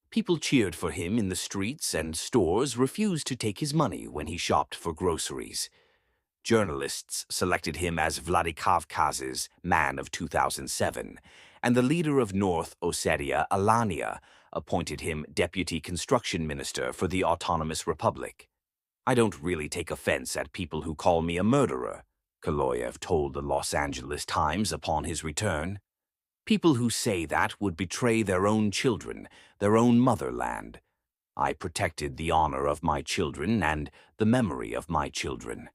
People cheered for him in the streets, and stores refused to take his money when he shopped for groceries. Journalists selected him as Vladikavkaz's Man of 2007, and the leader of North Ossetia, Alania, appointed him Deputy Construction Minister for the Autonomous Republic. "I don't really take offense at people who call me a murderer," Kaloyev told the Los Angeles Times upon his return. "People who say that would betray their own children, their own motherland. I protected the honor of my children and the memory of my children."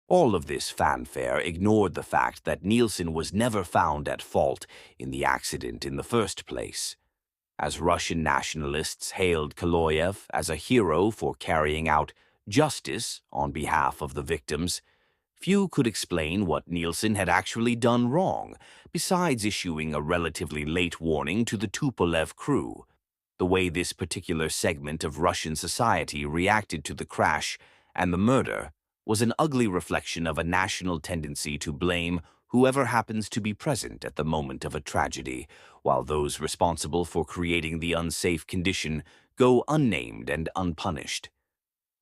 All of this fanfare ignored the fact that Nielsen was never found at fault in the accident in the first place. As Russian nationalists hailed Kaloyev as a hero for carrying out justice on behalf of the victims, few could explain what Nielsen had actually done wrong, besides issuing a relatively late warning to the Tupolev crew. The way this particular segment of Russian society reacted to the crash and the murder was an ugly reflection of a national tendency to blame whoever happens to be present at the moment of a tragedy, while those responsible for creating the unsafe condition go unnamed and unpunished.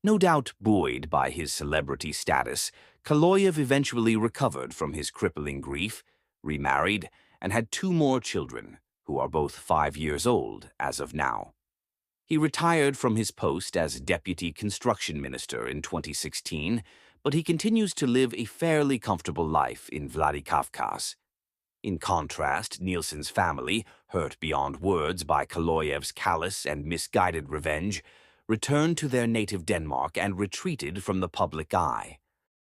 No doubt buoyed by his celebrity status, Kaloyev eventually recovered from his crippling grief, remarried, and had 2 more children, who are both 5 years old as of now. He retired from his post as Deputy Construction Minister in 2016, but he continues to live a fairly comfortable life in Vladikavkaz. In contrast, Nielsen's family, hurt beyond words by Kaloyev's callous and misguided revenge, returned to their native Denmark and retreated from the public eye.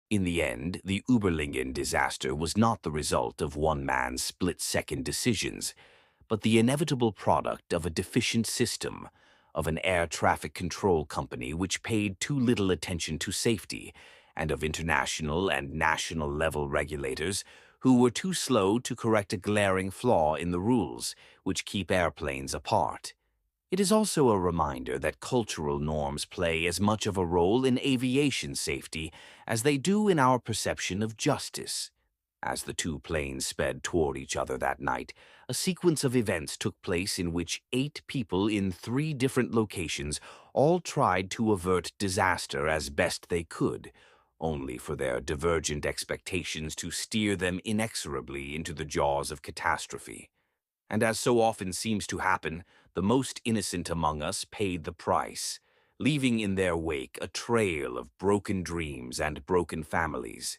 In the end, the Überlingen disaster was not the result of one man's split-second decisions, but the inevitable product of a deficient system, of an air traffic control company which paid too little attention to safety, and of international and national level regulators who were too slow to correct a glaring flaw in the rules which keep airplanes apart. It is also a reminder that cultural norms play as much of a role in aviation safety as they do in our perception of justice. As the 2 planes sped toward each other that night, a sequence of events took place in which 8 people in 3 different locations all tried to avert disaster as best they could, only for their divergent expectations to steer them inexorably into the jaws of catastrophe. And as so often seems to happen, the most innocent among us paid the price, leaving in their wake a trail of broken dreams and broken families.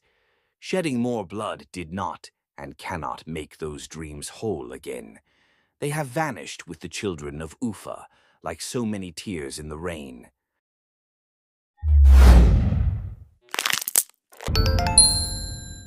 Shedding more blood did not and cannot make those dreams whole again. They have vanished with the children of Ufa, like so many tears in the rain.